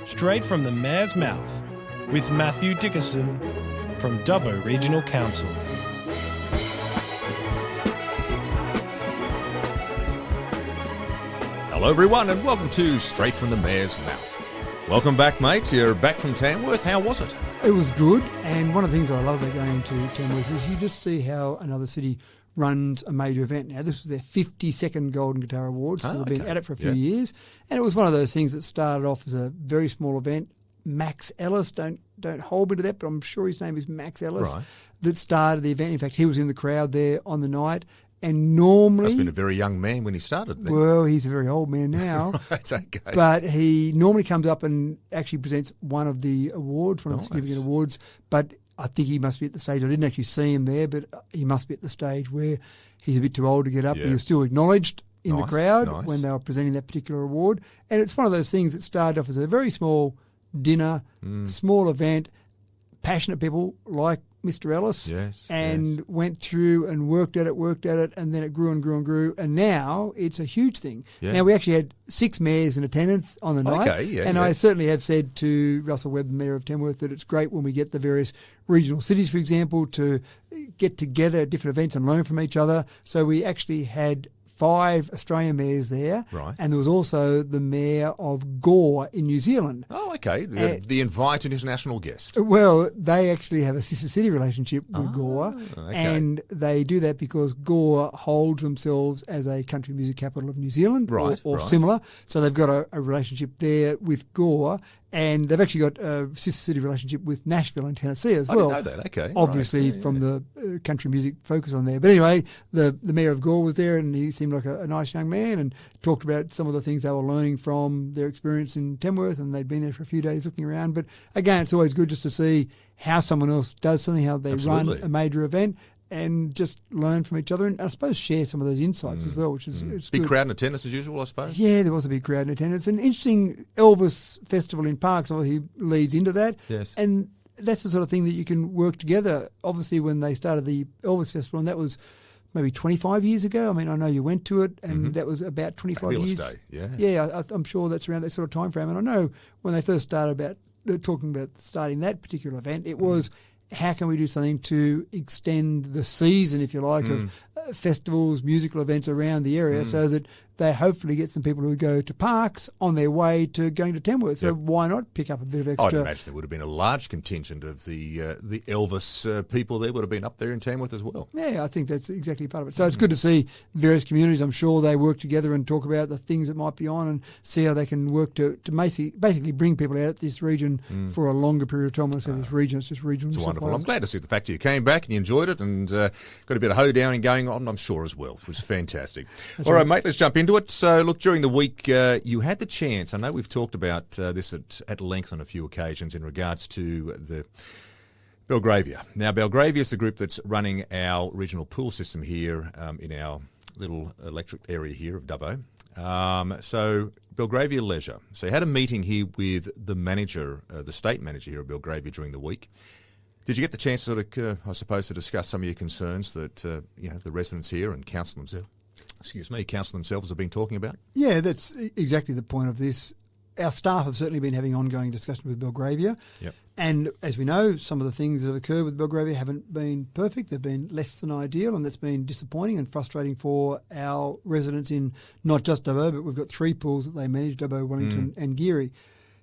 straight from the mayor's mouth, with Matthew Dickerson from Dubbo Regional Council. Hello everyone and welcome to Straight from the Mayor's Mouth. Welcome back, mate. You're back from Tamworth. How was it? It was good, and one of the things I love about going to Tamworth is you just see how another city runs a major event. Now, this was their 52nd Golden Guitar Awards, so they've been at it for a few years, and it was one of those things that started off as a very small event. Max Ellis, don't hold me to that, but I'm sure his name is Max Ellis, that started the event. In fact, he was in the crowd there on the night. And normally... Must have been a very young man when he started then. Well, he's a very old man now. Right, okay. But he normally comes up and actually presents one of the awards, one of the significant awards. But I think he must be at the stage, I didn't actually see him there, but he must be at the stage where he's a bit too old to get up. But he was still acknowledged in the crowd when they were presenting that particular award. And it's one of those things that started off as a very small dinner, small event, passionate people like Mr. Ellis, went through and worked at it, and then it grew and grew and grew, and now it's a huge thing. Yeah. Now, we actually had 6 mayors in attendance on the night, I certainly have said to Russell Webb, the Mayor of Tamworth, that it's great when we get the various regional cities, for example, to get together at different events and learn from each other. So we actually had 5 Australian mayors there, and there was also the mayor of Gore in New Zealand. Oh, okay. The invited international guest. Well, they actually have a sister city relationship with Gore, and they do that because Gore holds themselves as a country music capital of New Zealand, or similar. So they've got a relationship there with Gore, and they've actually got a sister city relationship with Nashville in Tennessee as well. I didn't know that, okay. Obviously from the country music focus on there. But anyway, the mayor of Gore was there, and he seemed like a nice young man and talked about some of the things they were learning from their experience in Tamworth, and they'd been there for a few days looking around. But again, it's always good just to see how someone else does something, how they run a major event, and just learn from each other and I suppose share some of those insights as well, which is it's big good. Crowd in attendance as usual, I suppose. Yeah, there was a big crowd in attendance. An interesting Elvis festival in Parks obviously leads into that. Yes. And that's the sort of thing that you can work together. Obviously, when they started the Elvis festival, and that was maybe 25 years ago. I mean, I know you went to it, and that was about 25 years. Day, yeah, I'm sure that's around that sort of time frame. And I know when they first started talking about starting that particular event, it was how can we do something to extend the season, if you like, of festivals, musical events around the area so that they hopefully get some people who go to Parks on their way to going to Tamworth. So why not pick up a bit of extra? I'd imagine there would have been a large contingent of the Elvis people there would have been up there in Tamworth as well. Yeah, I think that's exactly part of it. So it's good to see various communities. I'm sure they work together and talk about the things that might be on and see how they can work to basically bring people out of this region for a longer period of time. When I say this region, it's just regional. It's wonderful. I'm glad to see the fact that you came back and you enjoyed it and got a bit of hoedowning going on, I'm sure, as well. It was fantastic. All right, mate, let's jump into it. So, look, during the week, you had the chance, I know we've talked about this at length on a few occasions in regards to the Belgravia. Now, Belgravia is the group that's running our regional pool system here in our little electric area here of Dubbo. So, Belgravia Leisure. So, you had a meeting here with the manager, the state manager here of Belgravia during the week. Did you get the chance to sort of, I suppose, to discuss some of your concerns that the residents here and council themselves have been talking about? Yeah, that's exactly the point of this. Our staff have certainly been having ongoing discussion with Belgravia. Yep. And as we know, some of the things that have occurred with Belgravia haven't been perfect. They've been less than ideal, and that's been disappointing and frustrating for our residents in not just Dubbo, but we've got 3 pools that they manage, Dubbo, Wellington and Geary.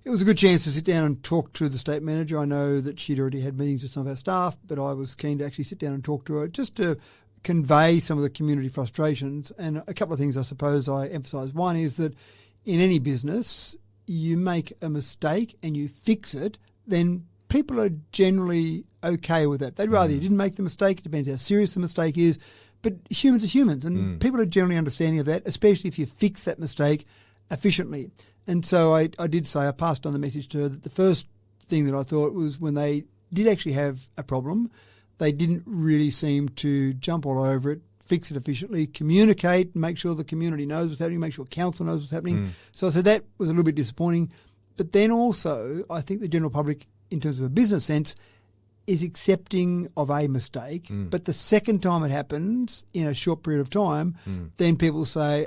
It was a good chance to sit down and talk to the state manager. I know that she'd already had meetings with some of our staff, but I was keen to actually sit down and talk to her just to convey some of the community frustrations. And a couple of things I suppose I emphasise. One is that in any business, you make a mistake and you fix it, then people are generally okay with that. They'd rather you didn't make the mistake. It depends how serious the mistake is. But humans are humans, and people are generally understanding of that, especially if you fix that mistake efficiently. And so I did say, I passed on the message to her that the first thing that I thought was when they did actually have a problem, they didn't really seem to jump all over it, fix it efficiently, communicate, make sure the community knows what's happening, make sure council knows what's happening. So I said that was a little bit disappointing. But then also, I think the general public, in terms of a business sense, is accepting of a mistake. But the second time it happens in a short period of time, then people say,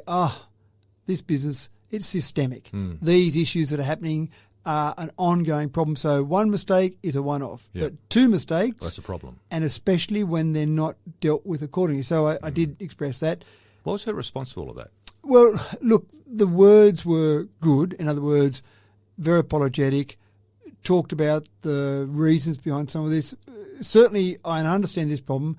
this business, it's systemic. These issues that are happening are an ongoing problem. So one mistake is a one-off, Yeah. but two mistakes, That's a problem. and especially when they're not dealt with accordingly. So I did express that. What was her response to all of that? Well, look, the words were good. In other words, very apologetic, talked about the reasons behind some of this. Certainly, I understand this problem.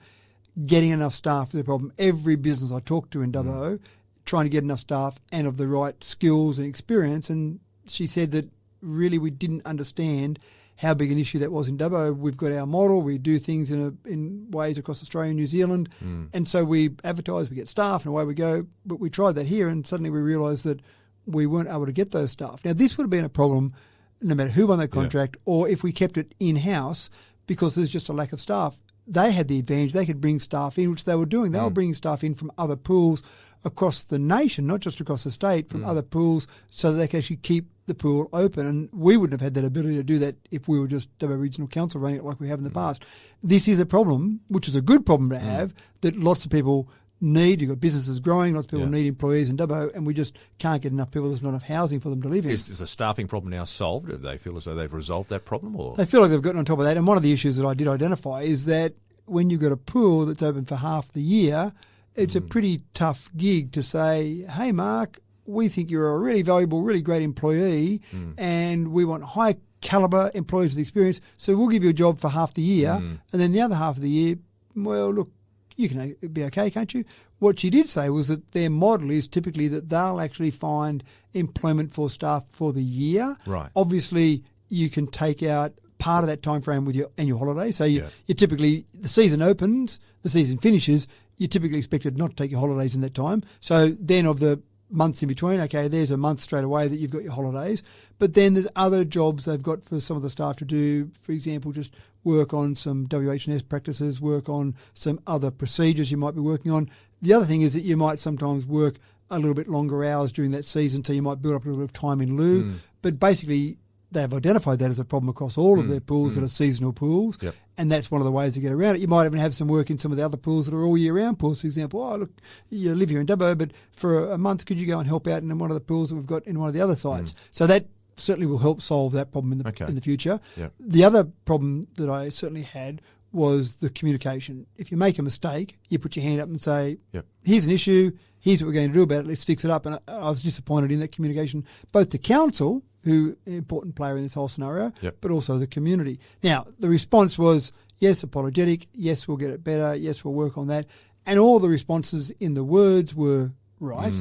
Getting enough staff is a problem. Every business I talked to in Dubbo, trying to get enough staff and of the right skills and experience. And she said that really we didn't understand how big an issue that was in Dubbo. We've got our model. We do things in ways across Australia and New Zealand. And so we advertise, we get staff, and away we go. But we tried that here, and suddenly we realised that we weren't able to get those staff. Now, this would have been a problem no matter who won that contract or if we kept it in-house, because there's just a lack of staff. They had the advantage. They could bring staff in, which they were doing. They were bringing staff in from other pools across the nation, not just across the state, from other pools, so that they could actually keep the pool open. And we wouldn't have had that ability to do that if we were just Dubbo Regional Council running it like we have in the past. This is a problem, which is a good problem to have, that lots of people need. You've got businesses growing, lots of people need employees in Dubbo, and we just can't get enough people. There's not enough housing for them to live in. Is a staffing problem now solved? Do they feel as though they've resolved that problem? Or They feel like they've gotten on top of that. And one of the issues that I did identify is that when you've got a pool that's open for half the year, it's a pretty tough gig to say, hey, Mark, we think you're a really valuable, really great employee, and we want high calibre employees with experience, so we'll give you a job for half the year, and then the other half of the year, well, look, you can be okay, can't you? What she did say was that their model is typically that they'll actually find employment for staff for the year. Right. Obviously, you can take out part of that time frame with your annual holiday. So you typically, the season opens, the season finishes, you're typically expected not to take your holidays in that time. So then of the months in between, okay, there's a month straight away that you've got your holidays. But then there's other jobs they've got for some of the staff to do, for example, just work on some WH&S practices, work on some other procedures you might be working on. The other thing is that you might sometimes work a little bit longer hours during that season, so you might build up a little bit of time in lieu. But basically, they've identified that as a problem across all of their pools that are seasonal pools, and that's one of the ways to get around it. You might even have some work in some of the other pools that are all year round pools. For example, oh, look, you live here in Dubbo, but for a month, could you go and help out in one of the pools that we've got in one of the other sites? So that certainly will help solve that problem in the future. The other problem that I certainly had was the communication. If you make a mistake, you put your hand up and say, here's an issue, here's what we're going to do about it, let's fix it up. And I was disappointed in that communication, both to council, who an important player in this whole scenario, but also the community. Now, the response was, yes, apologetic, yes, we'll get it better, yes, we'll work on that. And all the responses in the words were right.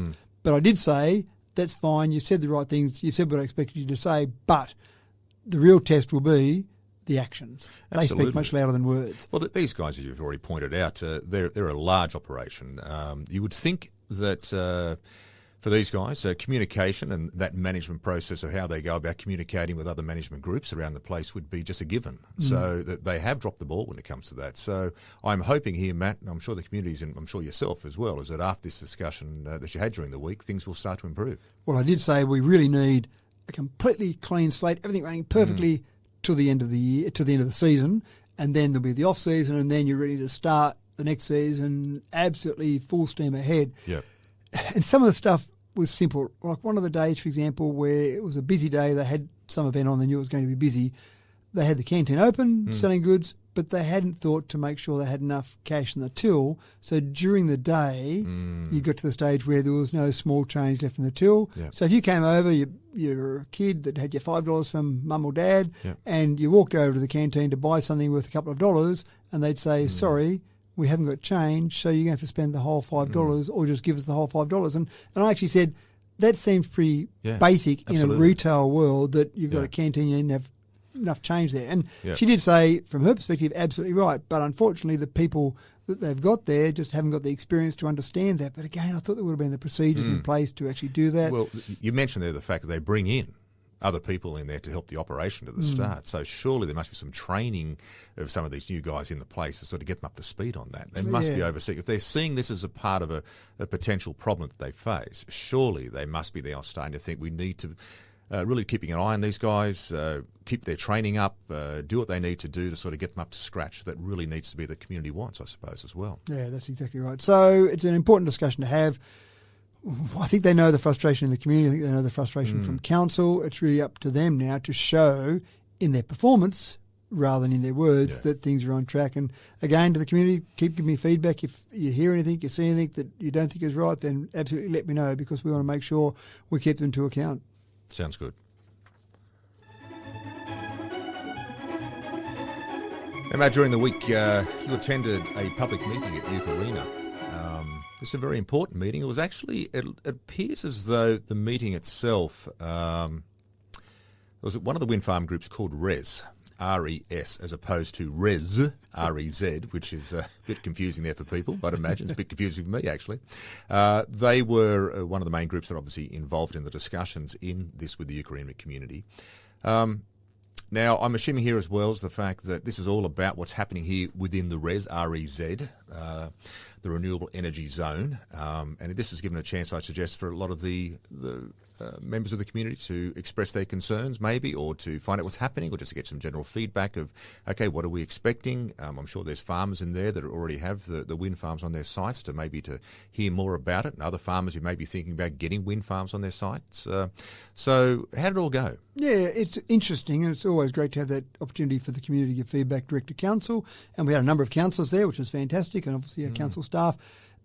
But I did say, that's fine, you said the right things, you said what I expected you to say, but the real test will be the actions. Absolutely. They speak much louder than words. Well, these guys, as you've already pointed out, they're a large operation. You would think that for these guys, communication and that management process of how they go about communicating with other management groups around the place would be just a given. So that they have dropped the ball when it comes to that. So I'm hoping here, Matt, and I'm sure the communities, and I'm sure yourself as well, is that after this discussion that you had during the week, things will start to improve. Well, I did say we really need a completely clean slate, everything running perfectly to the end of the year, to the end of the season, and then there'll be the off season, and then you're ready to start the next season absolutely full steam ahead. And some of the stuff was simple. Like one of the days, for example, where it was a busy day, they had some event on, they knew it was going to be busy. They had the canteen open, selling goods, but they hadn't thought to make sure they had enough cash in the till. So during the day, you got to the stage where there was no small change left in the till. So if you came over, you're a kid that had your $5 from mum or dad, and you walked over to the canteen to buy something worth a couple of dollars, and they'd say, sorry, we haven't got change, so you're going to have to spend the whole $5 or just give us the whole $5. And I actually said, that seems pretty basic in a retail world, that you've got a canteen, you didn't have enough change there. And she did say, from her perspective, absolutely right. But unfortunately, the people that they've got there just haven't got the experience to understand that. But again, I thought there would have been the procedures in place to actually do that. Well, you mentioned there the fact that they bring in other people in there to help the operation at the start. So surely there must be some training of some of these new guys in the place to sort of get them up to speed on that. They must be overseeing. If they're seeing this as a part of a potential problem that they face, surely they must be now starting to think we need to really keeping an eye on these guys, keep their training up, do what they need to do to sort of get them up to scratch. That really needs to be the community wants, I suppose, as well. Yeah, that's exactly right. So it's an important discussion to have. I think they know the frustration in the community. I think they know the frustration from council. It's really up to them now to show in their performance rather than in their words that things are on track. And again, to the community, keep giving me feedback. If you hear anything, you see anything that you don't think is right, then absolutely let me know, because we want to make sure we keep them to account. Sounds good. And Matt, during the week, you attended a public meeting at Euchareena. This is a very important meeting. It was actually, it appears as though the meeting itself was one of the wind farm groups called RES, R-E-S, as opposed to REZ, R-E-Z, which is a bit confusing there for people, I'd imagine. It's a bit confusing for me, actually. They were one of the main groups that are obviously involved in the discussions in this with the Euchareena community. Now, I'm assuming here as well is the fact that this is all about what's happening here within the REZ, R-E-Z, the Renewable Energy Zone. And this has given a chance, I suggest, for a lot of the members of the community to express their concerns maybe, or to find out what's happening, or just to get some general feedback of, okay, what are we expecting? I'm sure there's farmers in there that already have the wind farms on their sites to hear more about it, and other farmers who may be thinking about getting wind farms on their sites. So how did it all go? Yeah, it's interesting, and it's always great to have that opportunity for the community to give feedback direct to council. And we had a number of councillors there, which was fantastic, and obviously our council staff.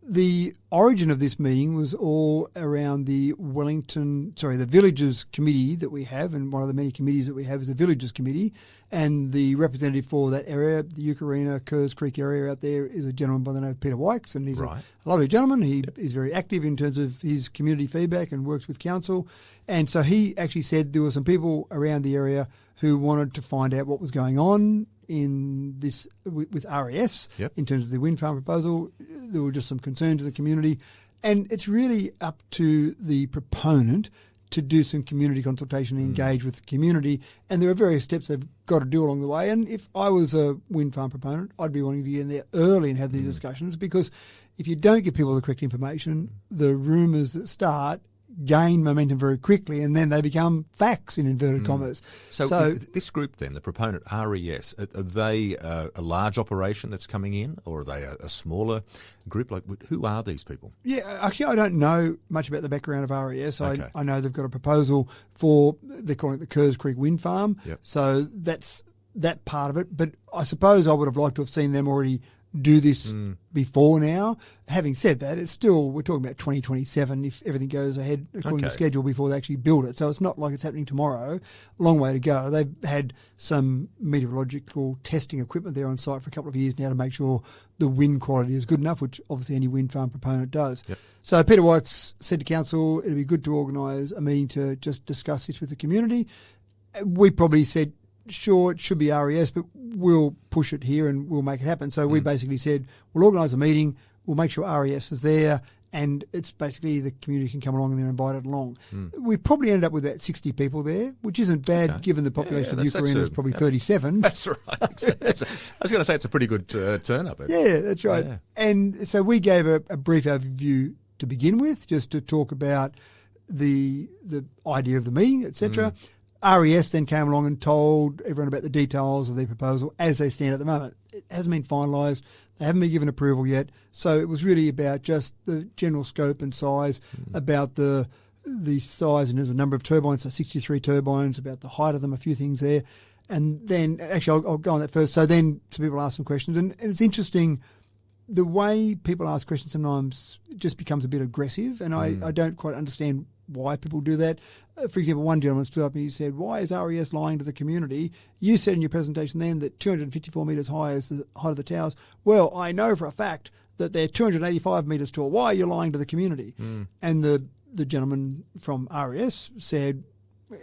The origin of this meeting was all around the Villages Committee that we have, and one of the many committees that we have is the Villages Committee, and the representative for that area, the Euchareena, Kerrs Creek area out there, is a gentleman by the name of Peter Wykes, and he's a lovely gentleman. He is very active in terms of his community feedback and works with council, and so he actually said there were some people around the area who wanted to find out what was going on in this with RES in terms of the wind farm proposal. There were just some concerns of the community, and it's really up to the proponent to do some community consultation and engage with the community. And there are various steps they've got to do along the way. And if I was a wind farm proponent, I'd be wanting to get in there early and have these discussions, because if you don't give people the correct information, the rumours that start gain momentum very quickly, and then they become facts in inverted commas. So this group then, the proponent RES, are they a large operation that's coming in, or are they a smaller group? Like, who are these people? Yeah, actually, I don't know much about the background of RES. Okay. I know they've got a proposal for, they're calling it the Kerrs Creek Wind Farm. Yep. So that's that part of it. But I suppose I would have liked to have seen them already do this before now. Having said that, it's still, we're talking about 2027 if everything goes ahead according to schedule before they actually build it. So it's not like it's happening tomorrow. Long way to go. They've had some meteorological testing equipment there on site for a couple of years now to make sure the wind quality is good enough, which obviously any wind farm proponent does. Yep. So Peter Wykes said to council it'd be good to organise a meeting to just discuss this with the community. We probably said, sure, it should be RES, but we'll push it here and we'll make it happen. So we basically said, we'll organise a meeting, we'll make sure RES is there, and it's basically the community can come along and they're invited along. We probably ended up with about 60 people there, which isn't bad given the population of Euchareena is probably 37. That's right. I was going to say it's a pretty good turn up. Yeah, that's right. Yeah. And so we gave a brief overview to begin with, just to talk about the idea of the meeting, etc. RES then came along and told everyone about the details of their proposal as they stand at the moment. It hasn't been finalised. They haven't been given approval yet. So it was really about just the general scope and size, about the size and the number of turbines, so 63 turbines, about the height of them, a few things there. And then, actually, I'll go on that first. So then some people ask some questions. And it's interesting, the way people ask questions sometimes just becomes a bit aggressive, and I don't quite understand why people do that. For example, one gentleman stood up and he said, why is RES lying to the community? You said in your presentation then that 254 metres high is the height of the towers. Well, I know for a fact that they're 285 metres tall. Why are you lying to the community? And the gentleman from RES said,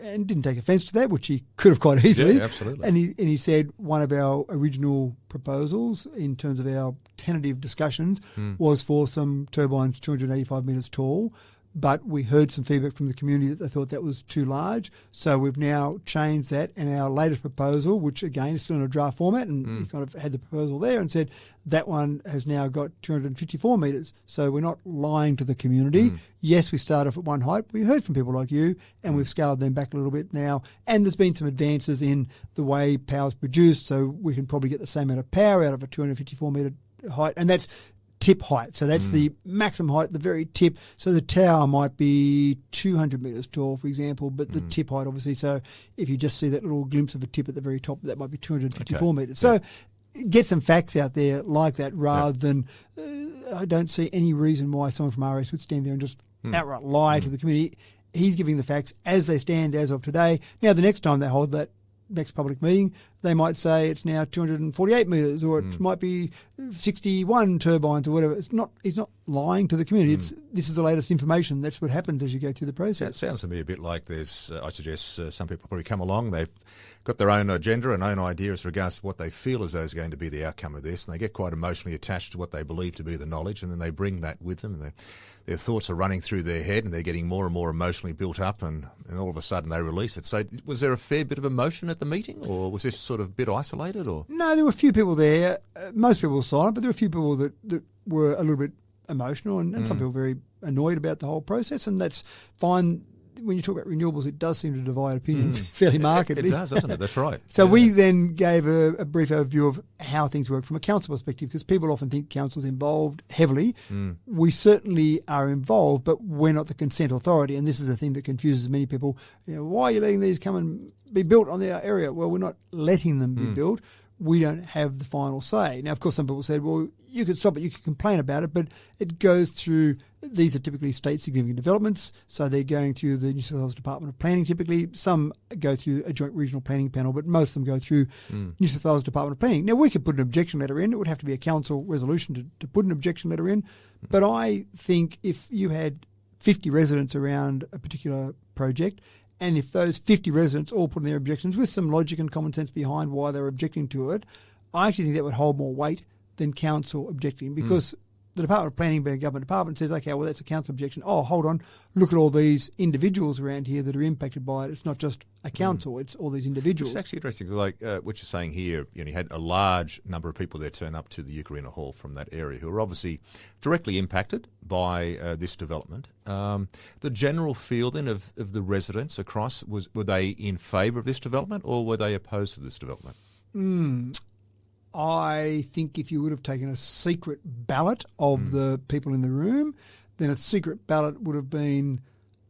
and didn't take offence to that, which he could have quite easily. Yeah, absolutely. And he said one of our original proposals in terms of our tentative discussions was for some turbines 285 metres tall. But we heard some feedback from the community that they thought that was too large. So we've now changed that, and our latest proposal, which again is still in a draft format, and we kind of had the proposal there and said that one has now got 254 metres. So we're not lying to the community. Yes, we start off at one height. We heard from people like you, and we've scaled them back a little bit now. And there's been some advances in the way power's produced, so we can probably get the same amount of power out of a 254 metre height. And that's tip height. So that's the maximum height, the very tip. So the tower might be 200 metres tall, for example, but the tip height, obviously. So if you just see that little glimpse of a tip at the very top, that might be 254 metres. So get some facts out there like that rather than I don't see any reason why someone from RS would stand there and just outright lie to the committee. He's giving the facts as they stand as of today. Now, the next time they hold that next public meeting, they might say it's now 248 metres or it might be 61 turbines or whatever. He's not lying to the community. This is the latest information. That's what happens as you go through the process. It sounds to me a bit like there's, I suggest some people probably come along, they've got their own agenda and own idea as regards to what they feel as though is going to be the outcome of this, and they get quite emotionally attached to what they believe to be the knowledge, and then they bring that with them, and their thoughts are running through their head and they're getting more and more emotionally built up, and all of a sudden they release it. So was there a fair bit of emotion at the meeting, or was this sort of a bit isolated? Or No, there were a few people there. Most people were silent, but there were a few people that were a little bit emotional and some people very annoyed about the whole process, and that's fine. When you talk about renewables, it does seem to divide opinion fairly markedly. It does, doesn't it? That's right. So we then gave a brief overview of how things work from a council perspective, because people often think council's involved heavily. We certainly are involved, but we're not the consent authority, and this is a thing that confuses many people. Why are you letting these come and be built on our area? Well, we're not letting them be built. We don't have the final say. Now, of course, some people said, well, you could stop it, you could complain about it, but it goes through, these are typically state significant developments, so they're going through the New South Wales Department of Planning typically. Some go through a joint regional planning panel, but most of them go through New South Wales Department of Planning. Now, we could put an objection letter in. It would have to be a council resolution to put an objection letter in, but I think if you had 50 residents around a particular project, and if those 50 residents all put in their objections with some logic and common sense behind why they're objecting to it, I actually think that would hold more weight than council objecting, because the Department of Planning, being a government department, says, okay, well, that's a council objection. Oh, hold on, look at all these individuals around here that are impacted by it. It's not just a council, it's all these individuals. It's actually interesting, like what you're saying here, you had a large number of people there turn up to the Euchareena Hall from that area who are obviously directly impacted by this development. The general feel then of the residents across, were they in favour of this development or were they opposed to this development? I think if you would have taken a secret ballot of the people in the room, then a secret ballot would have been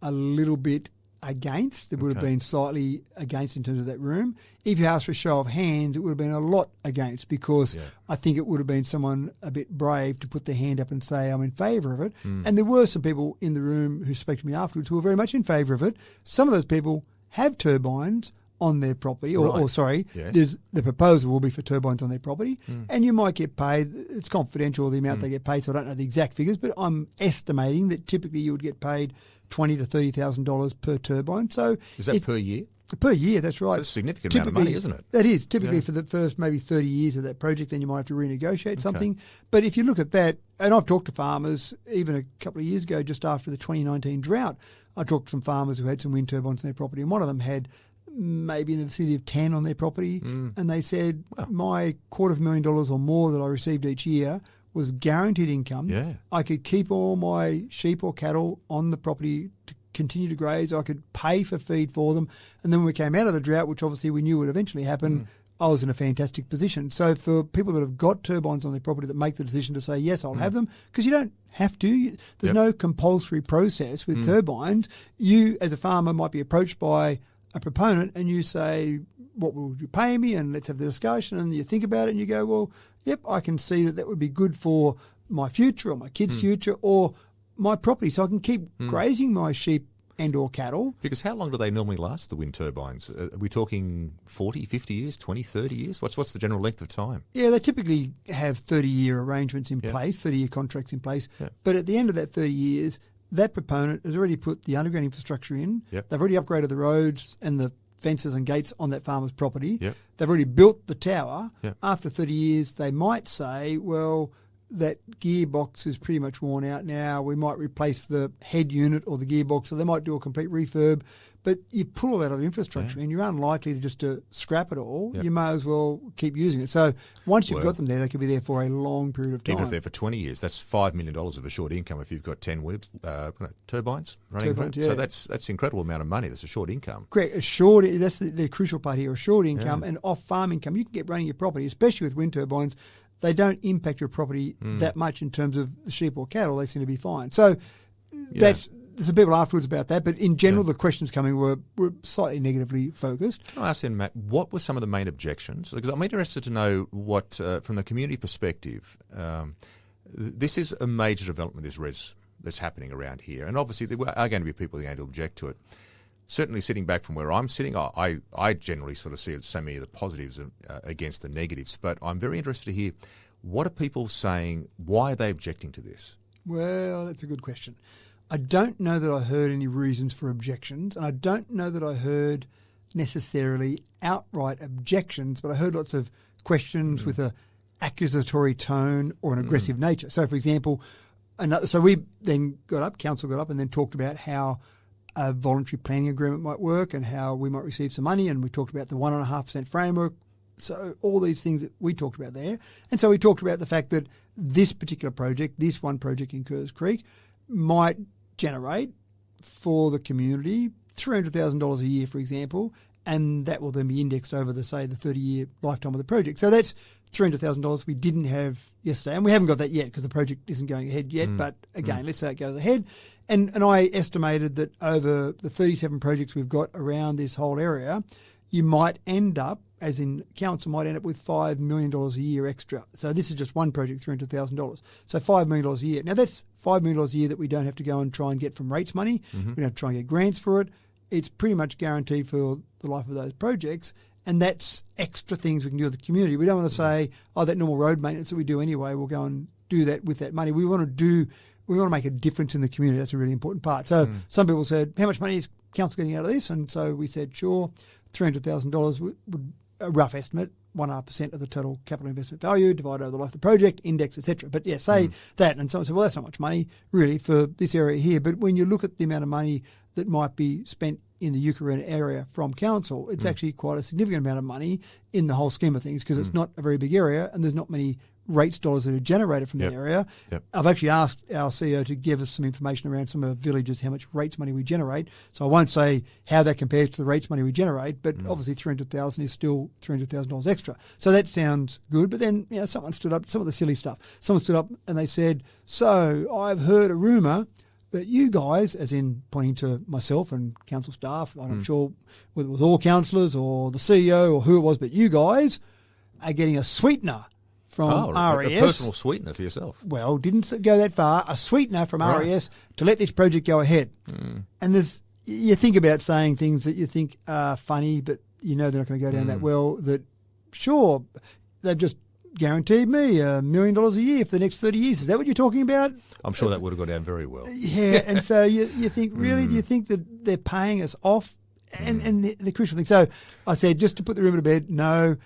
a little bit against. There would have been slightly against in terms of that room. If you asked for a show of hands, it would have been a lot against, because I think it would have been someone a bit brave to put their hand up and say, I'm in favour of it. And there were some people in the room who spoke to me afterwards who were very much in favour of it. Some of those people have turbines on their property, the proposal will be for turbines on their property, and you might get paid. It's confidential, the amount they get paid, so I don't know the exact figures, but I'm estimating that typically you would get paid $20,000 to $30,000 per turbine. So is that per year? Per year, that's right. So that's a significant amount of money, isn't it? That is. Typically for the first maybe 30 years of that project, then you might have to renegotiate something. But if you look at that, and I've talked to farmers even a couple of years ago, just after the 2019 drought, I talked to some farmers who had some wind turbines on their property, and one of them had maybe in the vicinity of 10 on their property, and they said, my $250,000 or more that I received each year was guaranteed income. I could keep all my sheep or cattle on the property to continue to graze. I could pay for feed for them. And then when we came out of the drought, which obviously we knew would eventually happen, I was in a fantastic position. So for people that have got turbines on their property that make the decision to say, yes, I'll have them, because you don't have to. There's no compulsory process with turbines. You, as a farmer, might be approached by a proponent and you say, what would you pay me? And let's have the discussion. And you think about it and you go, well, yep, I can see that would be good for my future or my kids' future or my property, so I can keep grazing my sheep and or cattle. Because how long do they normally last, the wind turbines? Are we talking 40, 50 years, 20, 30 years? What's the general length of time? Yeah, they typically have 30-year arrangements in place, 30-year contracts in place. But at the end of that 30 years, that proponent has already put the underground infrastructure in. They've already upgraded the roads and the fences and gates on that farmer's property. They've already built the tower. After 30 years, they might say, well, that gearbox is pretty much worn out now. We might replace the head unit or the gearbox, so they might do a complete refurb. But you pull all that other infrastructure and you're unlikely to just to scrap it all. You may as well keep using it. So once you've got them there, they could be there for a long period of time. Even if they're for 20 years, that's $5 million of a short income if you've got 10 turbines running. So that's an incredible amount of money. That's a short income. Correct. That's the crucial part here, a short income and off-farm income. You can get running your property, especially with wind turbines. they don't impact your property that much in terms of the sheep or cattle. They seem to be fine. So there's some people afterwards about that, but in general, the questions coming were slightly negatively focused. Can I ask then, Matt, what were some of the main objections? Because I'm interested to know what, from the community perspective, this is a major development, this res that's happening around here, and obviously there are going to be people who are going to object to it. Certainly sitting back from where I'm sitting, I generally sort of see so many of the positives against the negatives, but I'm very interested to hear, what are people saying, why are they objecting to this? Well, that's a good question. I don't know that I heard any reasons for objections, and I don't know that I heard necessarily outright objections, but I heard lots of questions with a accusatory tone or an aggressive nature. So, for example, so we then council got up and then talked about how a voluntary planning agreement might work and how we might receive some money, and we talked about the 1.5% framework. So all these things that we talked about there. And so we talked about the fact that this particular project, this one project in Kerrs Creek, might generate for the community $300,000 a year, for example, and that will then be indexed over the 30-year lifetime of the project. So that's $300,000 we didn't have yesterday, and we haven't got that yet because the project isn't going ahead yet. But again, let's say it goes ahead. And I estimated that over the 37 projects we've got around this whole area, you might end up, as in council, might end up with $5 million a year extra. So this is just one project, $300,000. So $5 million a year. Now that's $5 million a year that we don't have to go and try and get from rates money. We don't have to try and get grants for it. It's pretty much guaranteed for the life of those projects. And that's extra things we can do with the community. We don't want to say, that normal road maintenance that we do anyway, we'll go and do that with that money. We want to make a difference in the community. That's a really important part. So some people said, how much money is council getting out of this? And so we said, sure, $300,000 would a rough estimate, 1.5% of the total capital investment value divided over the life of the project, index, etc. But say that, and someone said, well, that's not much money really for this area here. But when you look at the amount of money that might be spent in the Euchareena area from council, it's actually quite a significant amount of money in the whole scheme of things because it's not a very big area and there's not many rates dollars that are generated from that area. I've actually asked our CEO to give us some information around some of the villages, how much rates money we generate. So I won't say how that compares to the rates money we generate, but obviously $300,000 is still $300,000 extra. So that sounds good. But then someone stood up, some of the silly stuff. Someone stood up and they said, so I've heard a rumour that you guys, as in pointing to myself and council staff, I'm not sure whether it was all councillors or the CEO or who it was, but you guys are getting a sweetener from RES. A personal sweetener for yourself. Well, didn't go that far. A sweetener from RES to let this project go ahead. And you think about saying things that you think are funny, but you know they're not going to go down that well, that sure, they've just guaranteed me $1 million a year for the next 30 years. Is that what you're talking about? I'm sure that would have gone down very well. Yeah, and so you think, really, do you think that they're paying us off? And the crucial thing. So I said, just to put the rumour to bed, no,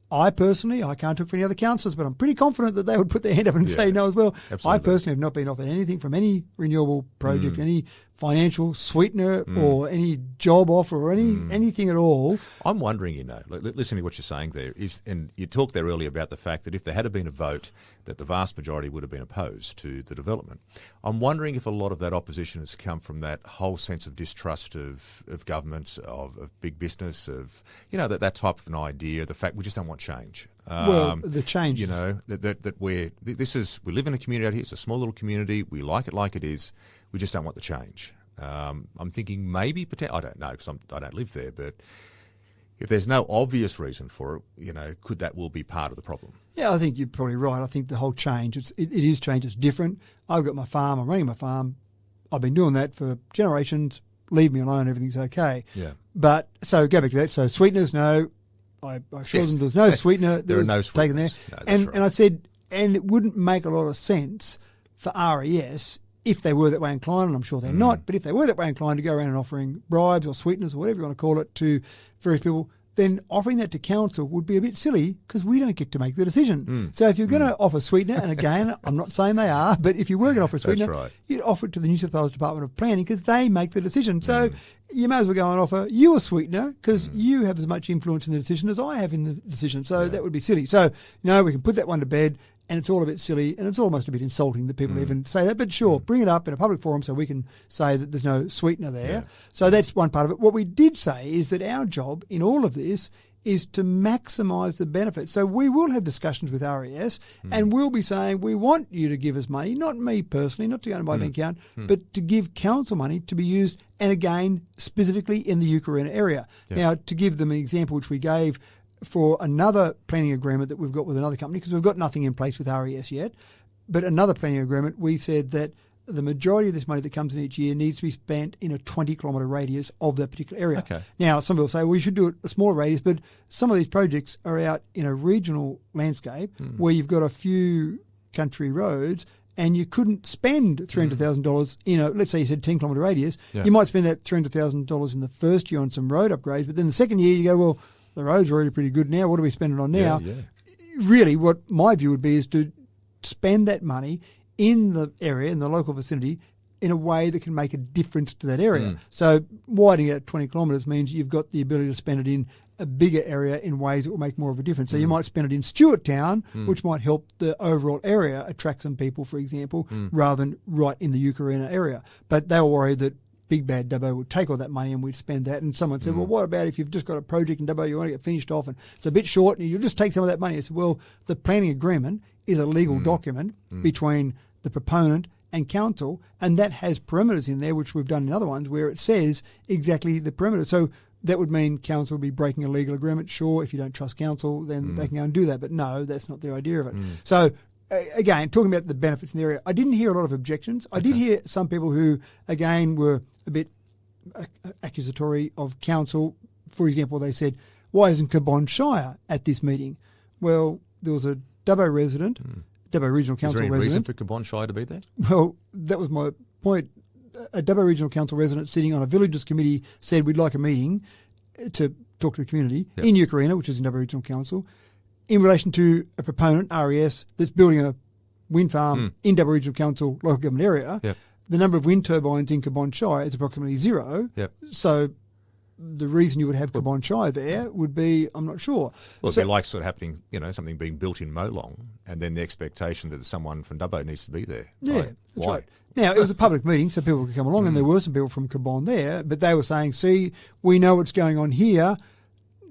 I can't talk for any other councillors, but I'm pretty confident that they would put their hand up and say no as well. Absolutely. I personally have not been offered anything from any renewable project, any financial sweetener or any job offer or anything at all. I'm wondering, listening to what you're saying there, and you talked there earlier about the fact that if there had been a vote, that the vast majority would have been opposed to the development. I'm wondering if a lot of that opposition has come from that whole sense of distrust of government, of big business, of, that type of an idea, the fact we just don't want change. The change. That we live in a community out here, it's a small little community, we like it like it is, we just don't want the change. I'm thinking maybe, I don't know because I don't live there, but if there's no obvious reason for it, could that well be part of the problem? Yeah, I think you're probably right. I think the whole change, it is change, it's different. I've got my farm, I'm running my farm, I've been doing that for generations, leave me alone, everything's okay. Yeah. But, so go back to that, so sweeteners, no, I assured them there's no sweetener that was taken there. No, and I said, and it wouldn't make a lot of sense for RES if they were that way inclined, and I'm sure they're not, but if they were that way inclined to go around and offering bribes or sweeteners or whatever you want to call it to various people, then offering that to council would be a bit silly because we don't get to make the decision. So if you're going to offer sweetener, and again, I'm not saying they are, but if you were going to offer a sweetener, you'd offer it to the New South Wales Department of Planning because they make the decision. So you may as well go and offer you a sweetener because you have as much influence in the decision as I have in the decision. So that would be silly. So, no, we can put that one to bed. and it's all a bit silly, and it's almost a bit insulting that people even say that. But sure, bring it up in a public forum so we can say that there's no sweetener there. Yeah. So that's one part of it. What we did say is that our job in all of this is to maximise the benefit. So we will have discussions with RES and we'll be saying, we want you to give us money, not me personally, not to go into my bank account, but to give council money to be used, and again, specifically in the Euchareena area. Yeah. Now, to give them an example which we gave for another planning agreement that we've got with another company, because we've got nothing in place with RES yet, but another planning agreement, we said that the majority of this money that comes in each year needs to be spent in a 20-kilometre radius of that particular area. Okay. Now, some people say, well, you should do it a smaller radius, but some of these projects are out in a regional landscape where you've got a few country roads and you couldn't spend $300,000 in a, let's say you said 10-kilometre radius. Yeah. You might spend that $300,000 in the first year on some road upgrades, but then the second year you go, well, the roads are already pretty good now. What do we spend it on now? Yeah. Really, what my view would be is to spend that money in the area, in the local vicinity, in a way that can make a difference to that area. So widening out 20 kilometres means you've got the ability to spend it in a bigger area in ways that will make more of a difference. So you might spend it in Stewart Town, which might help the overall area attract some people, for example, rather than right in the Euchareena area. But they were worried that Big Bad Dubbo would take all that money and we'd spend that. And someone said, well, what about if you've just got a project in Dubbo, you want to get finished off and it's a bit short and you just take some of that money? I said, well, the planning agreement is a legal document between the proponent and council, and that has perimeters in there, which we've done in other ones, where it says exactly the perimeter. So that would mean council would be breaking a legal agreement. Sure, if you don't trust council, then they can go and do that. But no, that's not their idea of it. So again, talking about the benefits in the area, I didn't hear a lot of objections. I did hear some people who, again, were a bit accusatory of council. For example, they said, why isn't Cabon Shire at this meeting? Well, there was a Dubbo resident, Dubbo Regional Council resident. Is there any reason resident. for Cabon Shire to be there? Well, that was my point. A Dubbo Regional Council resident sitting on a villages committee said we'd like a meeting to talk to the community in Euchareena, which is in Dubbo Regional Council, in relation to a proponent, RES, that's building a wind farm in Dubbo Regional Council local government area. Yep. The number of wind turbines in Cabon Shire is approximately 0. Yep. So the reason you would have Cabon Shire there would be, I'm not sure. Well, So- it'd be like sort of happening, something being built in Molong and then the expectation that someone from Dubbo needs to be there. Yeah, Like, that's why? right. Now, it was a public meeting, so people could come along, and there were some people from Cabon there, but they were saying, see, we know what's going on here.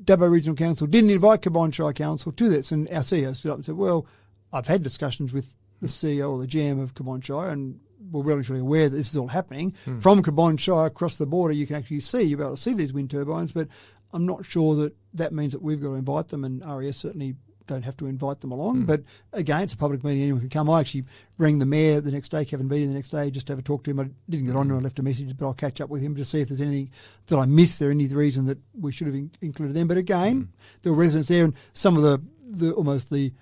Dubbo Regional Council didn't invite Cabon Shire Council to this, and our CEO stood up and said, well, I've had discussions with the CEO or the GM of Cabon Shire, and we're relatively aware that this is all happening. From Cabon Shire across the border, you can actually see, you'll be able to see these wind turbines, but I'm not sure that that means that we've got to invite them, and RES certainly don't have to invite them along. But again, it's a public meeting, anyone can come. I actually rang the mayor the next day, Kevin Beattie, the next day, just to have a talk to him. I didn't get on to him, I left a message, but I'll catch up with him to see if there's anything that I missed there, any reason that we should have included them. But again, there were residents there, and some of the almost the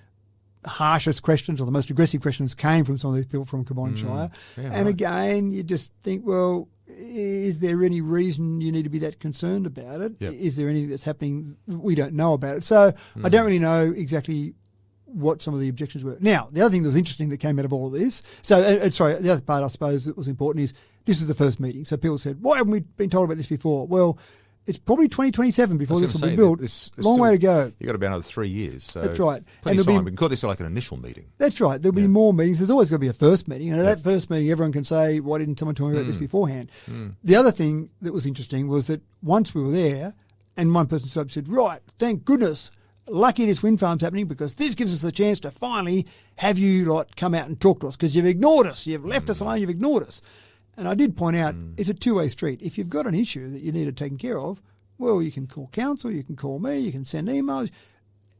harshest questions or the most aggressive questions came from some of these people from Cabon Shire. Yeah, and right. again, you just think, well, is there any reason you need to be that concerned about it? Yep. Is there anything that's happening we don't know about it? So I don't really know exactly what some of the objections were. Now, the other thing that was interesting that came out of all of this, sorry, the other part I suppose that was important is this is the first meeting. So people said, why haven't we been told about this before? Well, it's probably 2027 before this will be built. Long way to go. You've got about another 3 years. So That's right. Plenty And of there'll time. be- We can call this like an initial meeting. That's right. There'll be more meetings. There's always got to be a first meeting. And at that first meeting, everyone can say, why didn't someone tell me about this beforehand? The other thing that was interesting was that once we were there, and one person stood up and said, right, thank goodness, lucky this wind farm's happening because this gives us the chance to finally have you lot come out and talk to us because you've ignored us. You've left us alone. You've ignored us. And I did point out it's a two-way street. If you've got an issue that you need it taken care of, well, you can call council, you can call me, you can send emails.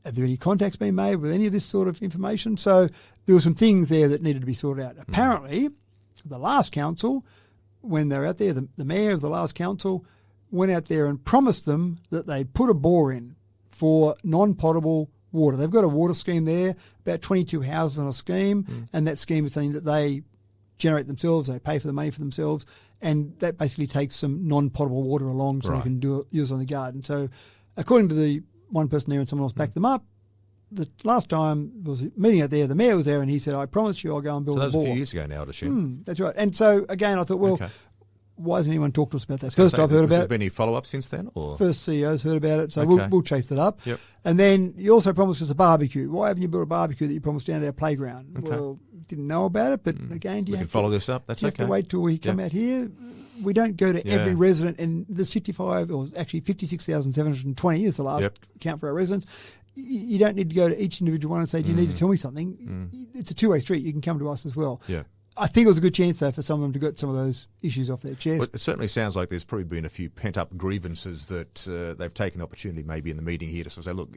Have there any contacts been made with any of this sort of information? So there were some things there that needed to be sorted out. Apparently, the last council, when they were out there, the mayor of the last council went out there and promised them that they'd put a bore in for non-potable water. They've got a water scheme there, about 22 houses on a scheme, and that scheme is something that they generate themselves, they pay for the money for themselves, and that basically takes some non-potable water along so they can use it on the garden. So according to the one person there and someone else backed them up, the last time there was a meeting out there, the mayor was there and he said, I promise you I'll go and build So that a was a bore. few years ago now, I'd assume. That's right. And so again, I thought, well, Okay. why hasn't anyone talked to us about that? First I've heard has about there it. been any follow-up since then? Or? First CEO's heard about it, so Okay. we'll chase it up. Yep. And then you also promised us a barbecue. Why haven't you built a barbecue that you promised down at our playground? Okay. Well, didn't know about it, but again, do you We have can follow to, this up. That's do you okay. have to wait till we come Yep. out here? We don't go to Yeah. every resident, and the 65, or actually 56,720 is the last Yep. count for our residents. You don't need to go to each individual one and say, do you need to tell me something? It's a two-way street. You can come to us as well. Yeah. I think it was a good chance, though, for some of them to get some of those issues off their chest. Well, it certainly sounds like there's probably been a few pent-up grievances that they've taken the opportunity maybe in the meeting here to sort of say, look,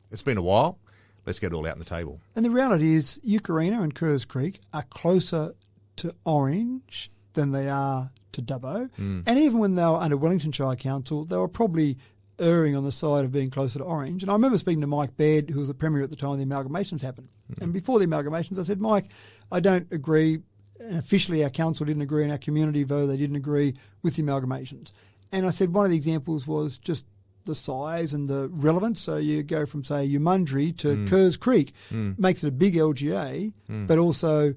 it's been a while, let's get it all out on the table. And the reality is Euchareena and Kerr's Creek are closer to Orange than they are to Dubbo. And even when they were under Wellington Shire Council, they were probably erring on the side of being closer to Orange. And I remember speaking to Mike Baird, who was the Premier at the time the amalgamations happened. And before the amalgamations, I said, Mike, I don't agree, and officially our council didn't agree, and our community vote, they didn't agree with the amalgamations. And I said one of the examples was just the size and the relevance. So you go from, say, Umundry to Kerr's Creek, makes it a big LGA, but also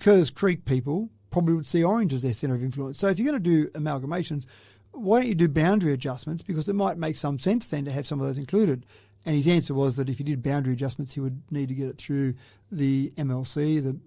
Kerr's Creek people probably would see Orange as their centre of influence. So if you're going to do amalgamations, why don't you do boundary adjustments? Because it might make some sense then to have some of those included. And his answer was that if he did boundary adjustments, he would need to get it through the MLC, the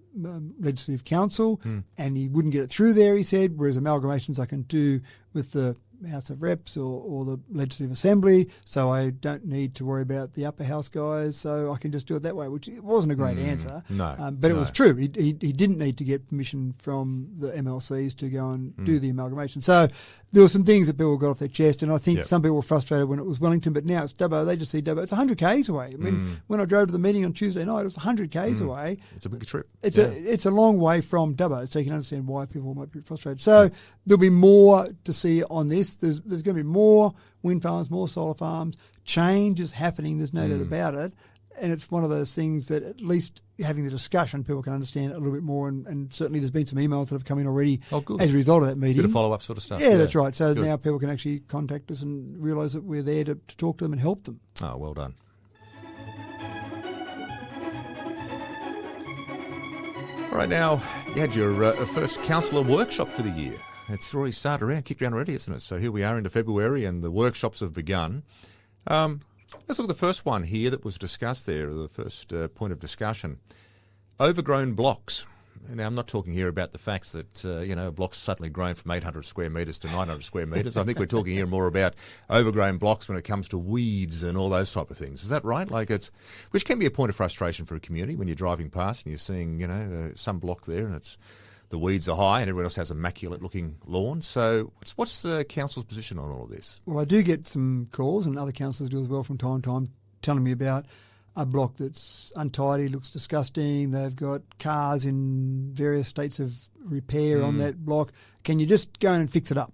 Legislative Council, and he wouldn't get it through there, he said, whereas amalgamations I can do with the House of Reps or the Legislative Assembly, so I don't need to worry about the upper house guys, so I can just do it that way, which wasn't a great answer. No, but it was true. He didn't need to get permission from the MLCs to go and do the amalgamation. So there were some things that people got off their chest, and I think some people were frustrated when it was Wellington, but now it's Dubbo. They just see Dubbo. It's 100 k's away. I mean, when I drove to the meeting on Tuesday night, it was 100 k's away. It's a big trip. It's a long way from Dubbo, so you can understand why people might be frustrated. So there'll be more to see on this. There's going to be more wind farms, more solar farms. Change is happening. There's no doubt about it. And it's one of those things that at least having the discussion, people can understand it a little bit more. And certainly there's been some emails that have come in already as a result of that meeting. Bit of follow-up sort of stuff. Yeah, that's right. So now people can actually contact us and realise that we're there to talk to them and help them. Oh, well done. All right, now, you had your first councillor workshop for the year. It's already started around, kicked around already, isn't it? So here we are into February and the workshops have begun. Let's look at the first one here that was discussed there, the first point of discussion. Overgrown blocks. Now, I'm not talking here about the facts that, a block's suddenly grown from 800 square metres to 900 square metres. I think we're talking here more about overgrown blocks when it comes to weeds and all those type of things. Is that right? Which can be a point of frustration for a community when you're driving past and you're seeing, some block there and the weeds are high and everyone else has immaculate-looking lawns. So what's the council's position on all of this? Well, I do get some calls, and other councillors do as well from time to time, telling me about a block that's untidy, looks disgusting. They've got cars in various states of repair on that block. Can you just go in and fix it up?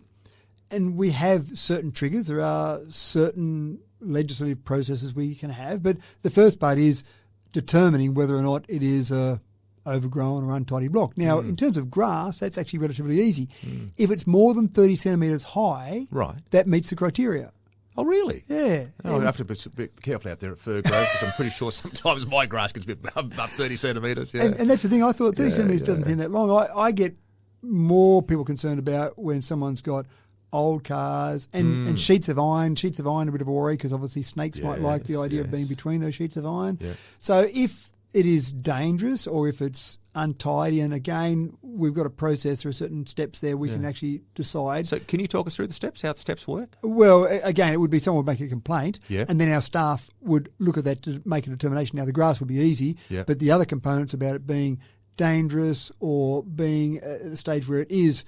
And we have certain triggers. There are certain legislative processes we can have, but the first part is determining whether or not it is a overgrown or untidy block. Now, in terms of grass, that's actually relatively easy. If it's more than 30 centimetres high, that meets the criteria. Oh, really? Yeah. Oh, I have to be a bit careful out there at Fir Grove because I'm pretty sure sometimes my grass gets a bit above 30 centimetres. Yeah. And that's the thing. I thought 30 centimetres doesn't seem that long. I get more people concerned about when someone's got old cars and sheets of iron. Sheets of iron are a bit of a worry because obviously snakes might like the idea of being between those sheets of iron. Yeah. So if it is dangerous or if it's untidy, and again, we've got a process, there are certain steps there we can actually decide. So can you talk us through the steps, how the steps work? Well, again, it would be someone would make a complaint and then our staff would look at that to make a determination. Now, the grass would be easy, but the other components about it being dangerous or being at the stage where it is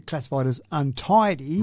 classified as untidy,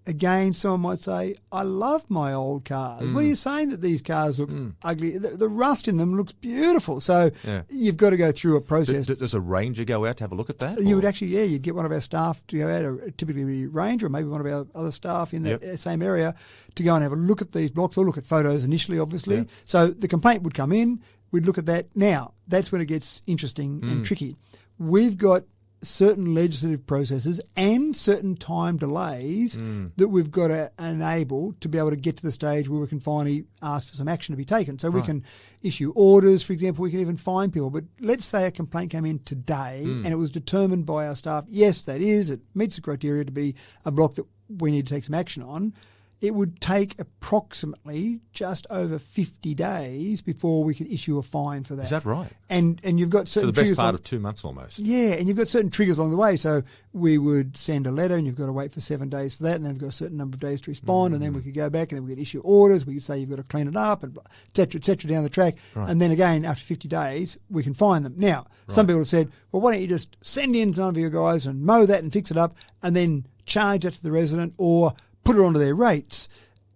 again, someone might say, I love my old cars. What are you saying that these cars look ugly? The rust in them looks beautiful. So you've got to go through a process. Does a ranger go out to have a look at that? You would actually, you'd get one of our staff to go out, or typically be a ranger or maybe one of our other staff in that same area to go and have a look at these blocks or look at photos initially, obviously. So the complaint would come in, we'd look at that. Now, that's when it gets interesting and tricky. We've got certain legislative processes and certain time delays that we've got to enable to be able to get to the stage where we can finally ask for some action to be taken. So we can issue orders, for example, we can even fine people. But let's say a complaint came in today and it was determined by our staff, yes, it meets the criteria to be a block that we need to take some action on. It would take approximately just over 50 days before we could issue a fine for that. Is that right? And you've got certain So the best triggers part of 2 months almost. Yeah, and you've got certain triggers along the way. So we would send a letter and you've got to wait for 7 days for that, and then we've got a certain number of days to respond, and then we could go back and then we could issue orders. We could say you've got to clean it up, and et cetera, down the track. Right. And then again, after 50 days, we can fine them. Now, some people have said, well, why don't you just send in some of your guys and mow that and fix it up and then charge that to the resident or put it onto their rates?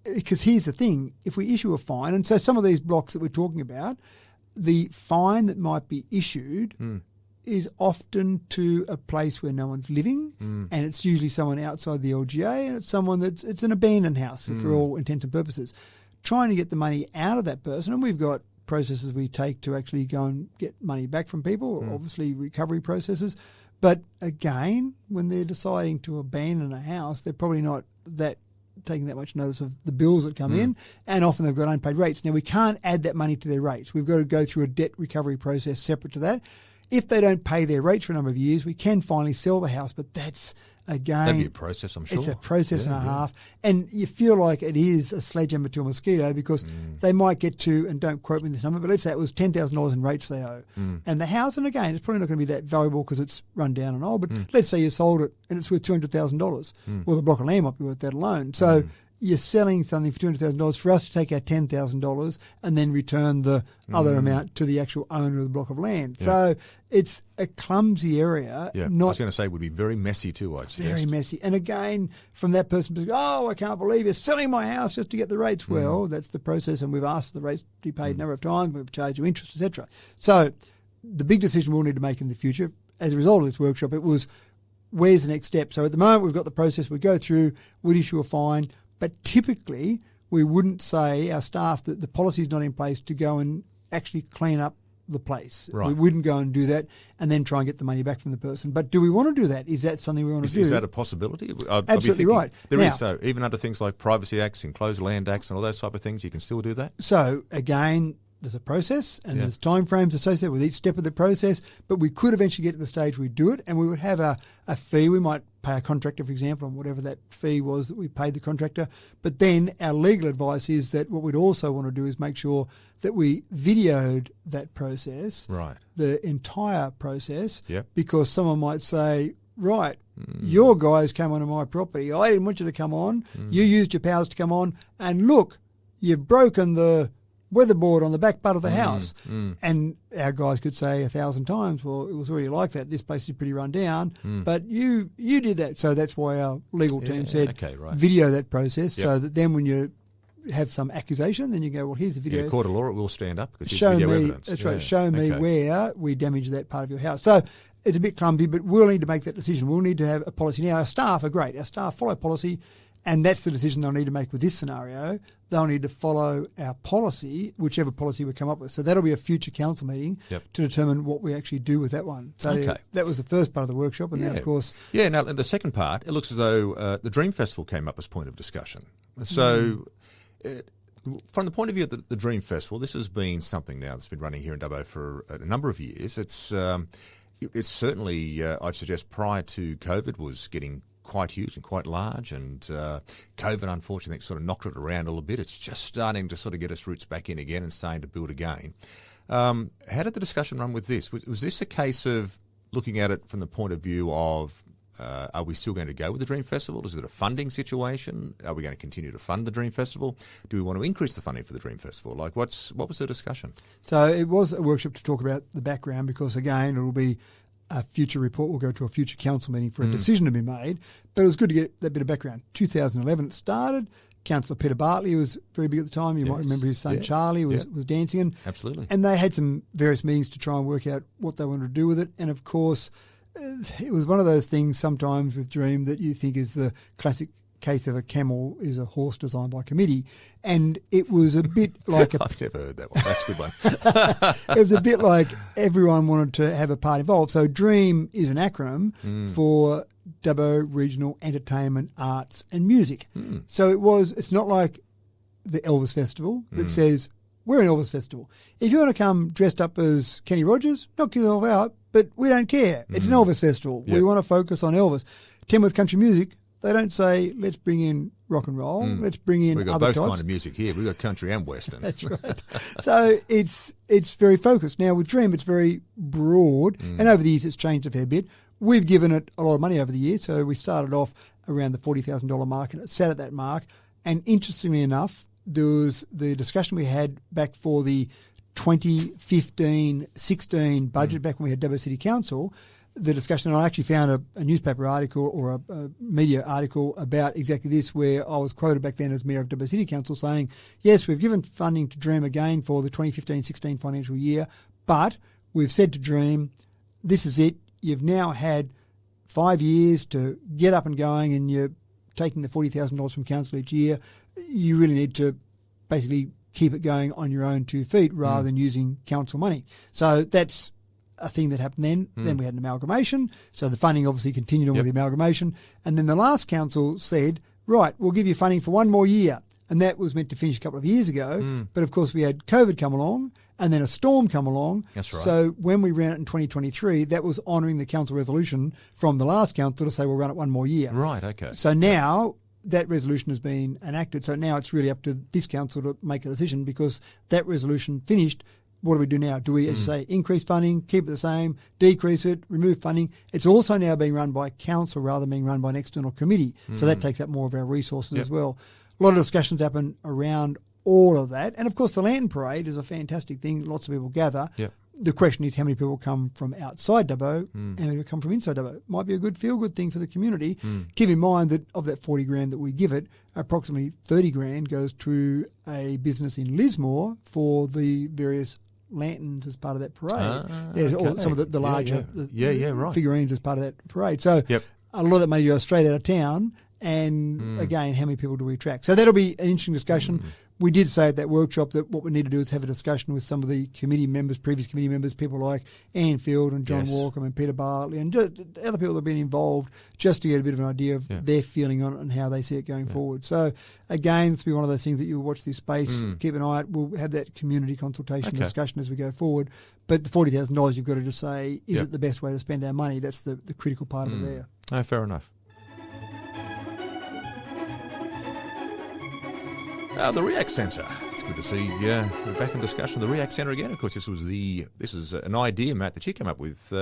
Because here's the thing, if we issue a fine, and so some of these blocks that we're talking about, the fine that might be issued is often to a place where no one's living, and it's usually someone outside the LGA, and it's someone it's an abandoned house for all intents and purposes. Trying to get the money out of that person, and we've got processes we take to actually go and get money back from people, obviously recovery processes. But again, when they're deciding to abandon a house, they're probably not taking that much notice of the bills that come in, and often they've got unpaid rates. Now, we can't add that money to their rates. We've got to go through a debt recovery process separate to that. If they don't pay their rates for a number of years, we can finally sell the house, but that's, again... That'd be a process, I'm sure. It's a process and a half, and you feel like it is a sledgehammer to a mosquito because they might get to, and don't quote me this number, but let's say it was $10,000 in rates they owe. And the house, and again, it's probably not going to be that valuable because it's run down and old, but let's say you sold it and it's worth $200,000. Well, the block of land might be worth that alone. So you're selling something for $200,000 for us to take our $10,000 and then return the other amount to the actual owner of the block of land. Yeah. So it's a clumsy area. Yeah, I was going to say it would be very messy too, I'd suggest. Very messy. And again, from that person, I can't believe you're selling my house just to get the rates. Well, that's the process, and we've asked for the rates to be paid a number of times. We've charged you interest, etc. So the big decision we'll need to make in the future, as a result of this workshop, it was, where's the next step? So at the moment, we've got the process we go through, we'd issue a fine, but typically we wouldn't say, our staff, that the policy is not in place to go and actually clean up the place. Right. We wouldn't go and do that and then try and get the money back from the person. But do we want to do that? Is that something we want to do? Is that a possibility? Absolutely right. There is, so even under things like Privacy Acts, Enclosed Land Acts and all those type of things, you can still do that? So again, there's a process and there's timeframes associated with each step of the process, but we could eventually get to the stage we do it, and we would have a fee. We might pay a contractor, for example, and whatever that fee was that we paid the contractor. But then our legal advice is that what we'd also want to do is make sure that we videoed that process, right, the entire process, yep, because someone might say, right, your guys came onto my property. I didn't want you to come on. You used your powers to come on, and look, you've broken the weatherboard on the back part of the house. And our guys could say 1,000 times, well, it was already like that. This place is pretty run down, but you did that. So that's why our legal team said video that process, so that then when you have some accusation, then you go, well, here's the video. In a court of law, it will stand up because it's video evidence. That's right. Show me where we damaged that part of your house. So it's a bit clumsy, but we'll need to make that decision. We'll need to have a policy. Now, our staff are great. Our staff follow policy, and that's the decision they'll need to make with this scenario. They'll need to follow our policy, whichever policy we come up with. So that'll be a future council meeting to determine what we actually do with that one. So that was the first part of the workshop. And then, of course... Yeah, now, the second part, it looks as though the Dream Festival came up as point of discussion. So from the point of view of the Dream Festival, this has been something now that's been running here in Dubbo for a number of years. It's certainly, I'd suggest, prior to COVID, was getting quite huge and quite large, and COVID unfortunately sort of knocked it around a little bit. It's just starting to sort of get its roots back in again and starting to build again. How did the discussion run with this? Was this a case of looking at it from the point of view of are we still going to go with the Dream Festival? Is it a funding situation? Are we going to continue to fund the Dream Festival? Do we want to increase the funding for the Dream Festival? Like, what was the discussion? So it was a workshop to talk about the background, because again, it will be a future report. Will go to a future council meeting for a decision to be made. But it was good to get that bit of background. 2011 it started. Councillor Peter Bartley was very big at the time. You might remember his son Charlie was dancing in. Absolutely. And they had some various meetings to try and work out what they wanted to do with it. And of course, it was one of those things sometimes with Dream that you think is the classic case of a camel is a horse designed by committee. And it was a bit like I've never heard that one. That's a good one. it was a bit like everyone wanted to have a part involved. So DREAM is an acronym for Dubbo Regional Entertainment, Arts and Music. So it's not like the Elvis Festival that says, we're an Elvis Festival. If you want to come dressed up as Kenny Rogers, knock yourself out, but we don't care. It's an Elvis Festival. Yep. We want to focus on Elvis. Tamworth Country Music, they don't say, let's bring in rock and roll, let's bring in We've got other both types. kind of music here. We've got country and western. That's right. So it's very focused. Now with DREAM, it's very broad, and over the years it's changed a fair bit. We've given it a lot of money over the years, so we started off around the $40,000 mark, and it sat at that mark. And interestingly enough, there was the discussion we had back for the 2015-16 budget, back when we had Dubbo City Council. The discussion, and I actually found a newspaper article or a media article about exactly this, where I was quoted back then as Mayor of Dubbo City Council saying, yes, we've given funding to DREAM again for the 2015-16 financial year, but we've said to DREAM, this is it. You've now had 5 years to get up and going, and you're taking the $40,000 from council each year. You really need to basically keep it going on your own 2 feet rather than using council money. So that's a thing that happened then. Then we had an amalgamation. So the funding obviously continued on with the amalgamation. And then the last council said, right, we'll give you funding for 1 more year. And that was meant to finish a couple of years ago. But of course we had COVID come along and then a storm come along. That's right. So when we ran it in 2023, that was honouring the council resolution from the last council to say we'll run it 1 more year. Right, okay. So now that resolution has been enacted. So now it's really up to this council to make a decision, because that resolution finished. What do we do now? Do we, as you say, increase funding, keep it the same, decrease it, remove funding? It's also now being run by council rather than being run by an external committee. So that takes up more of our resources as well. A lot of discussions happen around all of that. And of course, the Lantern Parade is a fantastic thing. Lots of people gather. Yep. The question is how many people come from outside Dubbo and how many people come from inside Dubbo. Might be a good feel-good thing for the community. Keep in mind that of that 40 grand that we give it, approximately 30 grand goes to a business in Lismore for the various lanterns as part of that parade. Or some of the larger right. figurines as part of that parade. So a lot of that money goes straight out of town. And again, how many people do we attract? So that'll be an interesting discussion. We did say at that workshop that what we need to do is have a discussion with some of the committee members, previous committee members, people like Ann Field and John Walkham and Peter Bartley and just other people that have been involved, just to get a bit of an idea of their feeling on it and how they see it going forward. So again, it's be one of those things that you watch this space, keep an eye out. We'll have that community consultation discussion as we go forward. But the $40,000, you've got to just say, is it the best way to spend our money? That's the critical part of it there. Oh, fair enough. The React Centre. It's good to see we're back in discussion. The React Centre again. Of course, this is an idea, Matt, that you came up with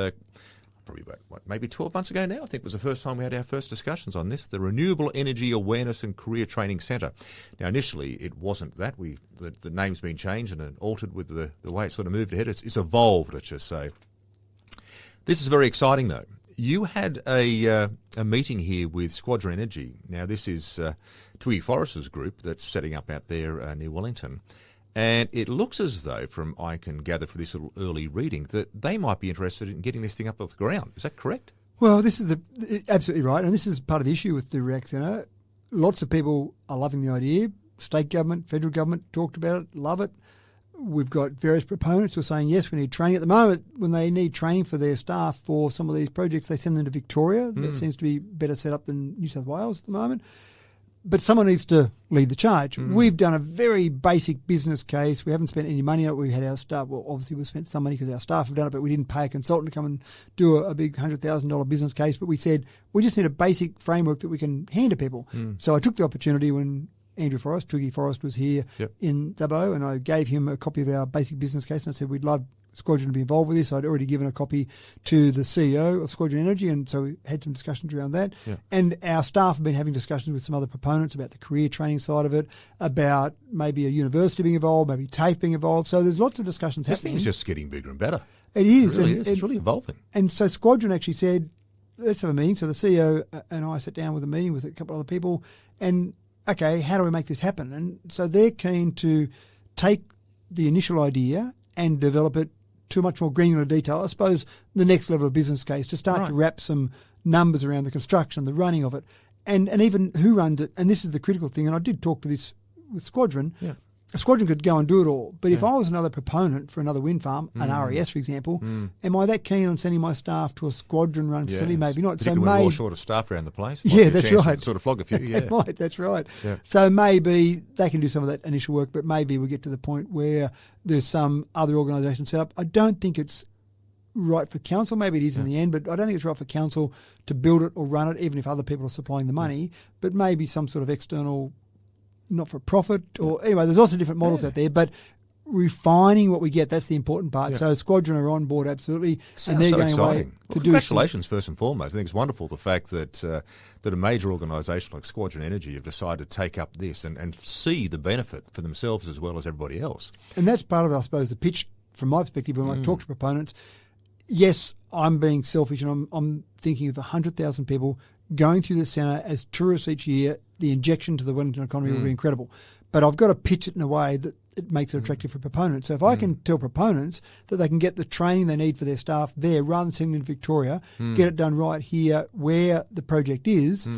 probably about maybe 12 months ago now. I think was the first time we had our first discussions on this. The Renewable Energy Awareness and Career Training Centre. Now, initially, it wasn't that. The name's been changed and altered with the way it sort of moved ahead. It's evolved, let's just say. This is very exciting, though. You had a meeting here with Squadron Energy. Now, this is Twiggy Forrester's group that's setting up out there near Wellington. And it looks as though, from I can gather from this little early reading, that they might be interested in getting this thing up off the ground. Is that correct? Well, this is absolutely right. And this is part of the issue with the React Centre. Lots of people are loving the idea. State government, federal government talked about it, love it. We've got various proponents who are saying, yes, we need training. At the moment, when they need training for their staff for some of these projects, they send them to Victoria. That seems to be better set up than New South Wales at the moment. But someone needs to lead the charge. We've done a very basic business case. We haven't spent any money on it. We had our staff. Well, obviously, we've spent some money because our staff have done it, but we didn't pay a consultant to come and do a big $100,000 business case. But we said, we just need a basic framework that we can hand to people. So I took the opportunity when Andrew Forrest, Twiggy Forrest, was here in Dubbo, and I gave him a copy of our basic business case, and I said we'd love Squadron to be involved with this. I'd already given a copy to the CEO of Squadron Energy, and so we had some discussions around that. And our staff have been having discussions with some other proponents about the career training side of it, about maybe a university being involved, maybe TAFE being involved. So there's lots of discussions happening. This thing's just getting bigger and better. It is. It really is. It's really evolving. And so Squadron actually said, let's have a meeting. So the CEO and I sat down with a meeting with a couple of other people, and okay, how do we make this happen? And so they're keen to take the initial idea and develop it to much more granular detail. I suppose the next level of business case to start to wrap some numbers around the construction, the running of it, and even who runs it. And this is the critical thing. And I did talk to this with Squadron. Yeah. A Squadron could go and do it all. But if I was another proponent for another wind farm, an RES, for example, am I that keen on sending my staff to a Squadron-run facility? Maybe not. Particularly when we're all short of staff around the place. Yeah, that's right. Sort of flog a few, yeah. Right, that's right. Yeah. So maybe they can do some of that initial work, but maybe we'll get to the point where there's some other organisation set up. I don't think it's right for council. Maybe it is in the end, but I don't think it's right for council to build it or run it, even if other people are supplying the money. But maybe some sort of external, not for profit, or anyway, there's lots of different models out there. But refining what we get, that's the important part. Yeah. So Squadron are on board absolutely, Sounds and they're so going exciting. away to do. Congratulations, first and foremost. I think it's wonderful the fact that that a major organisation like Squadron Energy have decided to take up this and see the benefit for themselves as well as everybody else. And that's part of, I suppose, the pitch from my perspective when I talk to proponents. Yes, I'm being selfish, and I'm thinking of 100,000 people going through the centre as tourists each year. The injection to the Wellington economy will be incredible. But I've got to pitch it in a way that it makes it attractive for proponents. So if I can tell proponents that they can get the training they need for their staff there rather than sending in Victoria, get it done right here where the project is,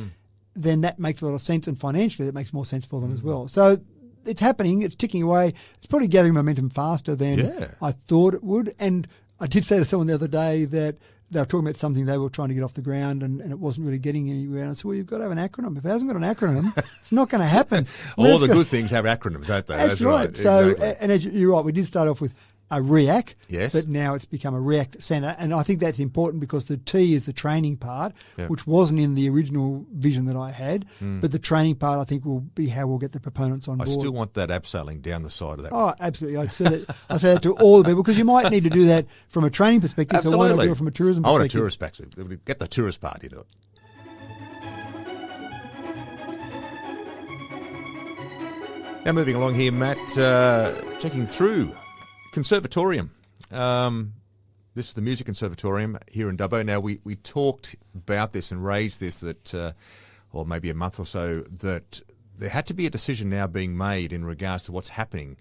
then that makes a lot of sense, and financially that makes more sense for them as well. So it's happening, it's ticking away. It's probably gathering momentum faster than I thought it would. And I did say to someone the other day that they were talking about something they were trying to get off the ground and it wasn't really getting anywhere. And I said, well, you've got to have an acronym. If it hasn't got an acronym, it's not going to happen. All the good things have acronyms, don't they? That's right. So, exactly. and as you're right, we did start off with a REAC, Yes. but now it's become a REACT Centre. And I think that's important because the T is the training part, which wasn't in the original vision that I had. But the training part, I think, will be how we'll get the proponents on board. I still want that abseiling down the side of that. Oh, absolutely. I say that to all the people because you might need to do that from a training perspective. Absolutely. So why not do it from a tourism I perspective? want a tourist back. Get the tourist party to it. Now moving along here, Matt, checking through Conservatorium. This is the Music Conservatorium here in Dubbo. Now, we talked about this and raised this that, or maybe a month or so, that there had to be a decision now being made in regards to what's happening.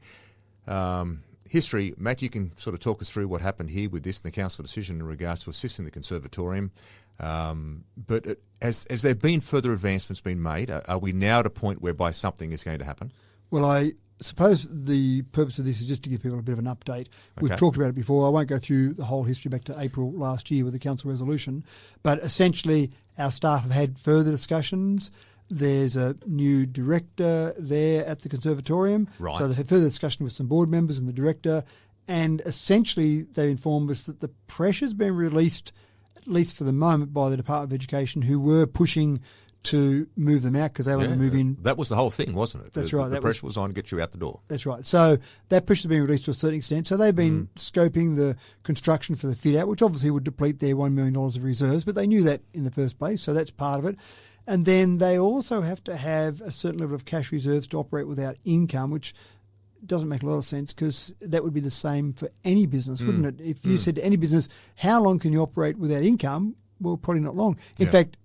History, Matt, you can sort of talk us through what happened here with this and the council decision in regards to assisting the Conservatorium. But has there been further advancements been made? Are we now at a point whereby something is going to happen? Well, I suppose the purpose of this is just to give people a bit of an update. We've talked about it before. I won't go through the whole history back to April last year with the council resolution, but essentially our staff have had further discussions. There's a new director there at the Conservatorium. Right. So they've had further discussion with some board members and the director, and essentially they've informed us that the pressure's been released, at least for the moment, by the Department of Education, who were pushing to move them out because they want to move in. That was the whole thing, wasn't it? That's right. The pressure was on to get you out the door. That's right. So that pressure's been released to a certain extent. So they've been scoping the construction for the fit-out, which obviously would deplete their $1 million of reserves, but they knew that in the first place, so that's part of it. And then they also have to have a certain level of cash reserves to operate without income, which doesn't make a lot of sense because that would be the same for any business, wouldn't it? If you said to any business, how long can you operate without income? Well, probably not long. In fact,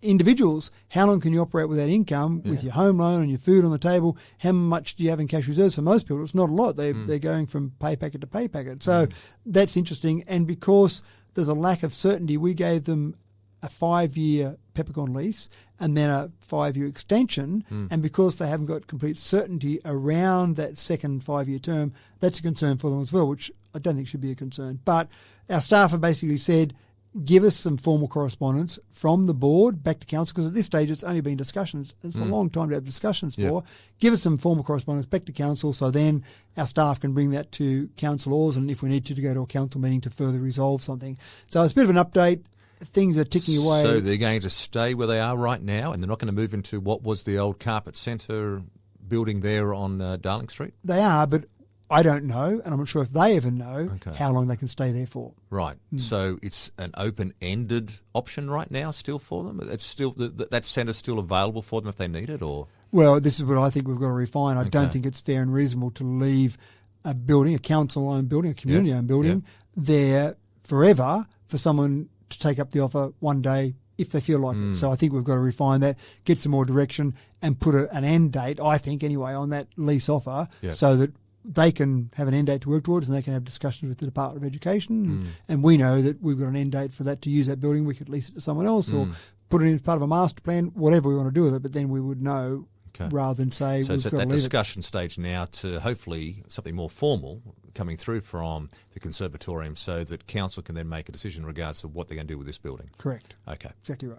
individuals, how long can you operate without income with your home loan and your food on the table? How much do you have in cash reserves? For most people, it's not a lot. They're going from pay packet to pay packet. So that's interesting. And because there's a lack of certainty, we gave them a 5-year peppercorn lease and then a 5-year extension. And because they haven't got complete certainty around that second 5-year term, that's a concern for them as well, which I don't think should be a concern. But our staff have basically said, give us some formal correspondence from the board back to council, because at this stage it's only been discussions. It's a long time to have discussions for. Give us some formal correspondence back to council so then our staff can bring that to councillors and if we need to go to a council meeting to further resolve something. So it's a bit of an update. Things are ticking away. So they're going to stay where they are right now and they're not going to move into what was the old Carpet Centre building there on Darling Street? They are, but I don't know, and I'm not sure if they ever know how long they can stay there for. Right. So it's an open-ended option right now still for them? It's still that centre's still available for them if they need it, or? Well, this is what I think we've got to refine. I don't think it's fair and reasonable to leave a building, a council-owned building, a community-owned building, there forever for someone to take up the offer one day if they feel like it. So I think we've got to refine that, get some more direction and put an end date, I think anyway, on that lease offer so that they can have an end date to work towards and they can have discussions with the Department of Education. And we know that we've got an end date for that to use that building. We could lease it to someone else or put it in as part of a master plan, whatever we want to do with it, but then we would know rather than say so we've it's at got to that leave discussion stage now to hopefully something more formal coming through from the Conservatorium so that council can then make a decision in regards to what they're going to do with this building. it. Correct. Okay. Exactly right.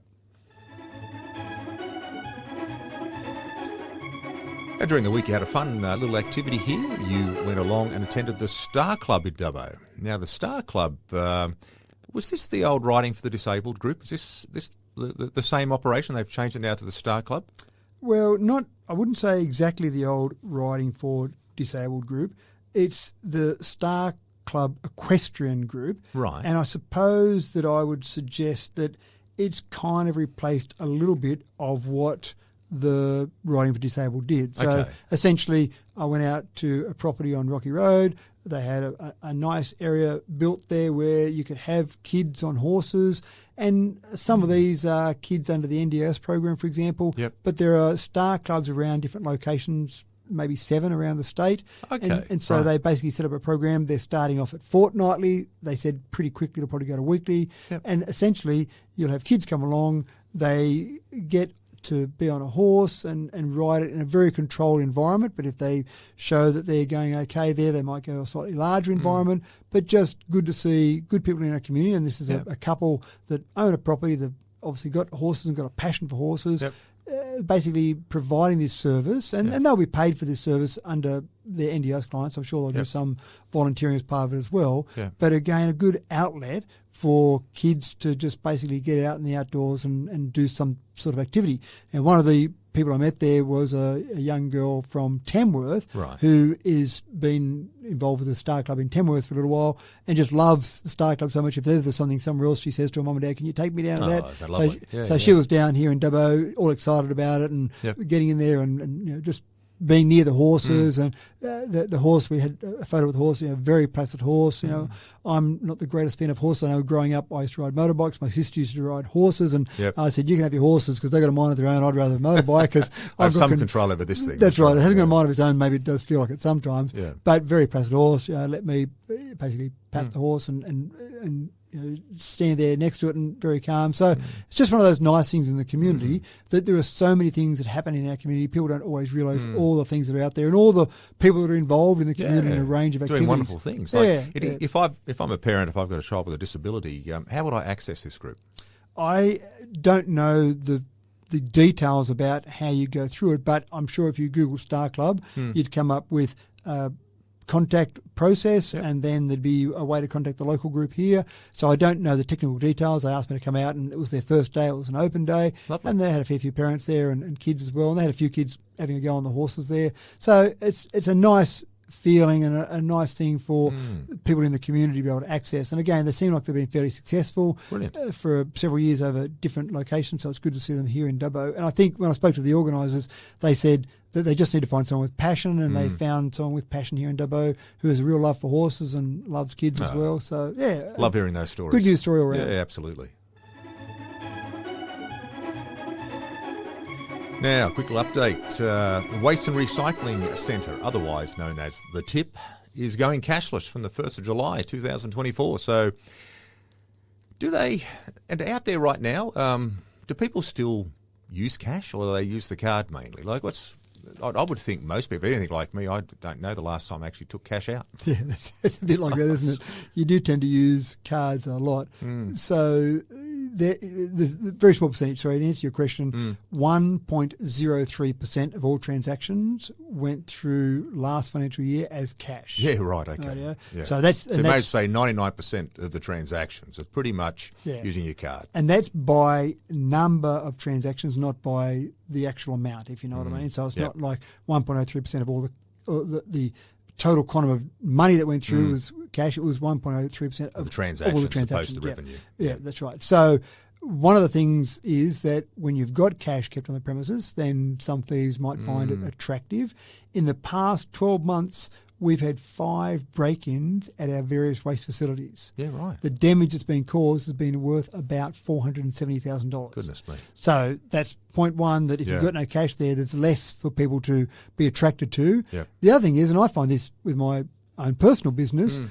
Now, during the week you had a fun little activity here. You went along and attended the Star Club in Dubbo. Now the Star Club, was this the old Riding for the Disabled group? Is this the same operation? They've changed it now to the Star Club? Well, I wouldn't say exactly the old Riding for Disabled group. It's the Star Club Equestrian group. Right. And I suppose that I would suggest that it's kind of replaced a little bit of what the Riding for Disabled did. So essentially I went out to a property on Rocky Road. They had a nice area built there where you could have kids on horses, and some of these are kids under the NDS program, for example. Yep. But there are Star Clubs around different locations, maybe 7 around the state. Okay. And so they basically set up a program. They're starting off at fortnightly. They said pretty quickly it'll probably go to weekly. Yep. And essentially you'll have kids come along. They get to be on a horse and ride it in a very controlled environment. But if they show that they're going okay there, they might go to a slightly larger environment. But just good to see good people in our community. And this is a couple that own a property. They've obviously got horses and got a passion for horses. Yep. Basically providing this service, and they'll be paid for this service under their NDS clients. I'm sure they'll do some volunteering as part of it as well. Yeah. But again, a good outlet for kids to just basically get out in the outdoors and do some sort of activity. And one of the people I met there was a young girl from Tamworth who is been involved with the Star Club in Tamworth for a little while and just loves the Star Club so much. If there's something somewhere else, she says to her mum and dad, can you take me down to that? Is that lovely? So she was down here in Dubbo, all excited about it and getting in there and just being near the horses and the horse, we had a photo with the horse, very placid horse. I'm not the greatest fan of horses. I know growing up I used to ride motorbikes. My sister used to ride horses, and I said, you can have your horses because they've got a mind of their own. I'd rather have a motorbike because I have some control over this thing. That's right. It hasn't got a mind of its own. Maybe it does feel like it sometimes. Yeah. But very placid horse. Let me basically pat the horse and stand there next to it and very calm. So it's just one of those nice things in the community that there are so many things that happen in our community. People don't always realise all the things that are out there and all the people that are involved in the community in a range of activities. Doing wonderful things. If I'm a parent, if I've got a child with a disability, how would I access this group? I don't know the details about how you go through it, but I'm sure if you Google Star Club, you'd come up with contact process, and then there'd be a way to contact the local group here. So I don't know the technical details. They asked me to come out, and it was their first day. It was an open day. Lovely. And they had a fair few parents there and kids as well, and they had a few kids having a go on the horses there. So it's a nice feeling and a nice thing for people in the community to be able to access. And again, they seem like they've been fairly successful for several years over different locations, so it's good to see them here in Dubbo. And I think when I spoke to the organisers, they said that they just need to find someone with passion, and they found someone with passion here in Dubbo who has a real love for horses and loves kids as well. So, love hearing those stories. Good news story all around. Yeah, absolutely. Now, a quick update. The Waste and Recycling Centre, otherwise known as the TIP, is going cashless from the 1st of July 2024. So and out there right now, do people still use cash or do they use the card mainly? I would think most people, anything like me, I don't know the last time I actually took cash out. Yeah, that's a bit like that, isn't it? You do tend to use cards a lot. So the very small percentage, sorry, to answer your question, 1.03% of all transactions went through last financial year as cash. Yeah, right, okay. Yeah. So that's... So you may say 99% of the transactions are pretty much using your card. And that's by number of transactions, not by the actual amount, if you know what I mean. So it's not like 1.03% of all the total quantum of money that went through was cash. It was 1.03% of the transactions, all the transactions. Opposed to the revenue. Yeah, that's right. So one of the things is that when you've got cash kept on the premises, then some thieves might find it attractive. In the past 12 months, we've had 5 break-ins at our various waste facilities. Yeah, right. The damage that's been caused has been worth about $470,000. Goodness me. So that's point one, that if you've got no cash there's less for people to be attracted to. Yeah. The other thing is, and I find this with my own personal business,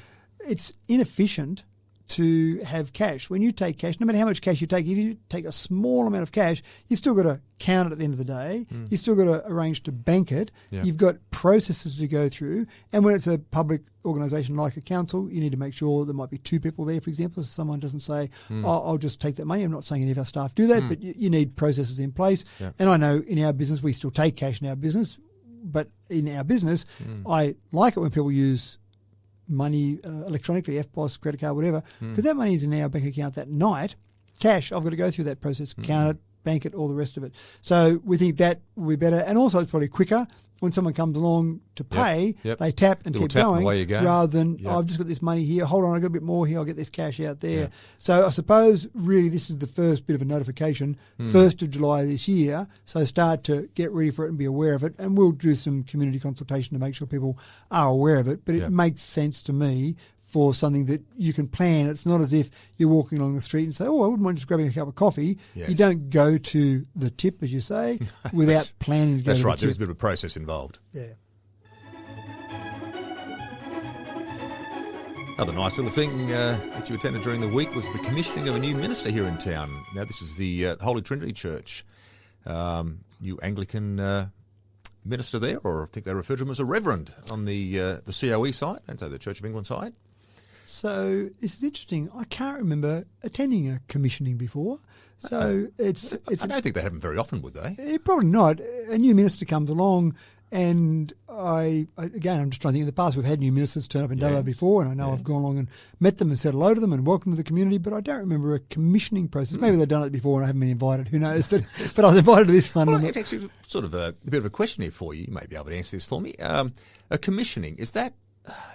it's inefficient to have cash. When you take cash, no matter how much cash you take, if you take a small amount of cash, you've still got to count it at the end of the day. You've still got to arrange to bank it. Yeah. You've got processes to go through. And when it's a public organisation like a council, you need to make sure there might be 2 people there, for example, so someone doesn't say, I'll just take that money. I'm not saying any of our staff do that, but you need processes in place. Yeah. And I know in our business, we still take cash in our business, but in our business, I like it when people use money electronically, FPOS, credit card, whatever, because that money is in our bank account that night. Cash, I've got to go through that process, count it, bank it, all the rest of it. So we think that will be better. And also it's probably quicker. When someone comes along to pay, they tap and keep going, away you go. rather than, I've just got this money here, hold on, I've got a bit more here, I'll get this cash out there. Yeah. So I suppose really this is the first bit of a notification, 1st of July this year, so start to get ready for it and be aware of it, and we'll do some community consultation to make sure people are aware of it, but it makes sense to me for something that you can plan. It's not as if you're walking along the street and say, I wouldn't mind just grabbing a cup of coffee. Yes. You don't go to the tip, as you say, without planning to go That's to right. the tip. There's a bit of a process involved. Yeah. Another nice little thing that you attended during the week was the commissioning of a new minister here in town. Now, this is the Holy Trinity Church, new Anglican minister there, or I think they refer to him as a reverend on the COE side, and so the Church of England side. So this is interesting. I can't remember attending a commissioning before. So it's I don't think they happen very often, would they? Probably not. A new minister comes along, and I'm just trying to think. In the past, we've had new ministers turn up in Dubbo before, and I know I've gone along and met them and said hello to them and welcome to the community. But I don't remember a commissioning process. Maybe they've done it before and I haven't been invited. Who knows? But I was invited to this one. Well, it's actually sort of a bit of a question here for you. You may be able to answer this for me. A commissioning, is that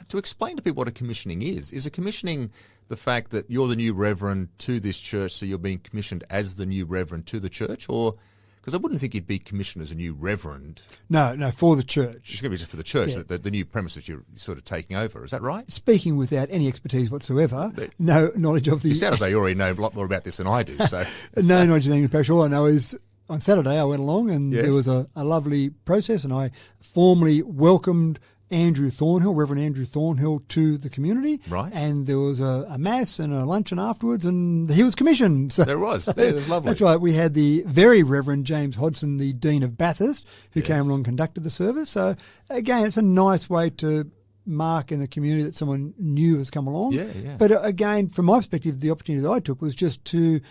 to explain to people what a commissioning is? Is a commissioning the fact that you're the new reverend to this church, so you're being commissioned as the new reverend to the church, or? Because I wouldn't think you'd be commissioned as a new reverend. No, for the church. It's going to be just for the church, the new premises you're sort of taking over. Is that right? Speaking without any expertise whatsoever, no knowledge of the... You sound as though you already know a lot more about this than I do. So no knowledge of the English parish. All I know is on Saturday I went along and there was a lovely process, and I formally welcomed Andrew Thornhill, Reverend Andrew Thornhill, to the community. Right. And there was a mass and a luncheon afterwards, and he was commissioned. So, there was. It was lovely. That's right. We had the very Reverend James Hodson, the Dean of Bathurst, who came along and conducted the service. So, again, it's a nice way to mark in the community that someone new has come along. Yeah. But again, from my perspective, the opportunity that I took was just to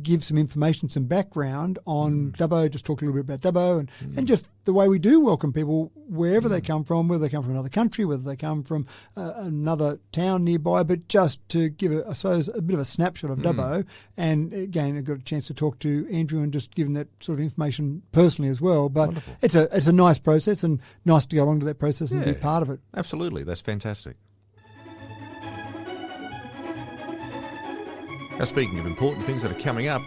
give some information, some background on Dubbo, just talk a little bit about Dubbo and just the way we do welcome people wherever they come from, whether they come from another country, whether they come from another town nearby, but just to give, I suppose, a bit of a snapshot of Dubbo. And again, I got a chance to talk to Andrew and just give him that sort of information personally as well. But it's a nice process, and nice to go along to that process and be part of it. Absolutely. That's fantastic. Now, speaking of important things that are coming up,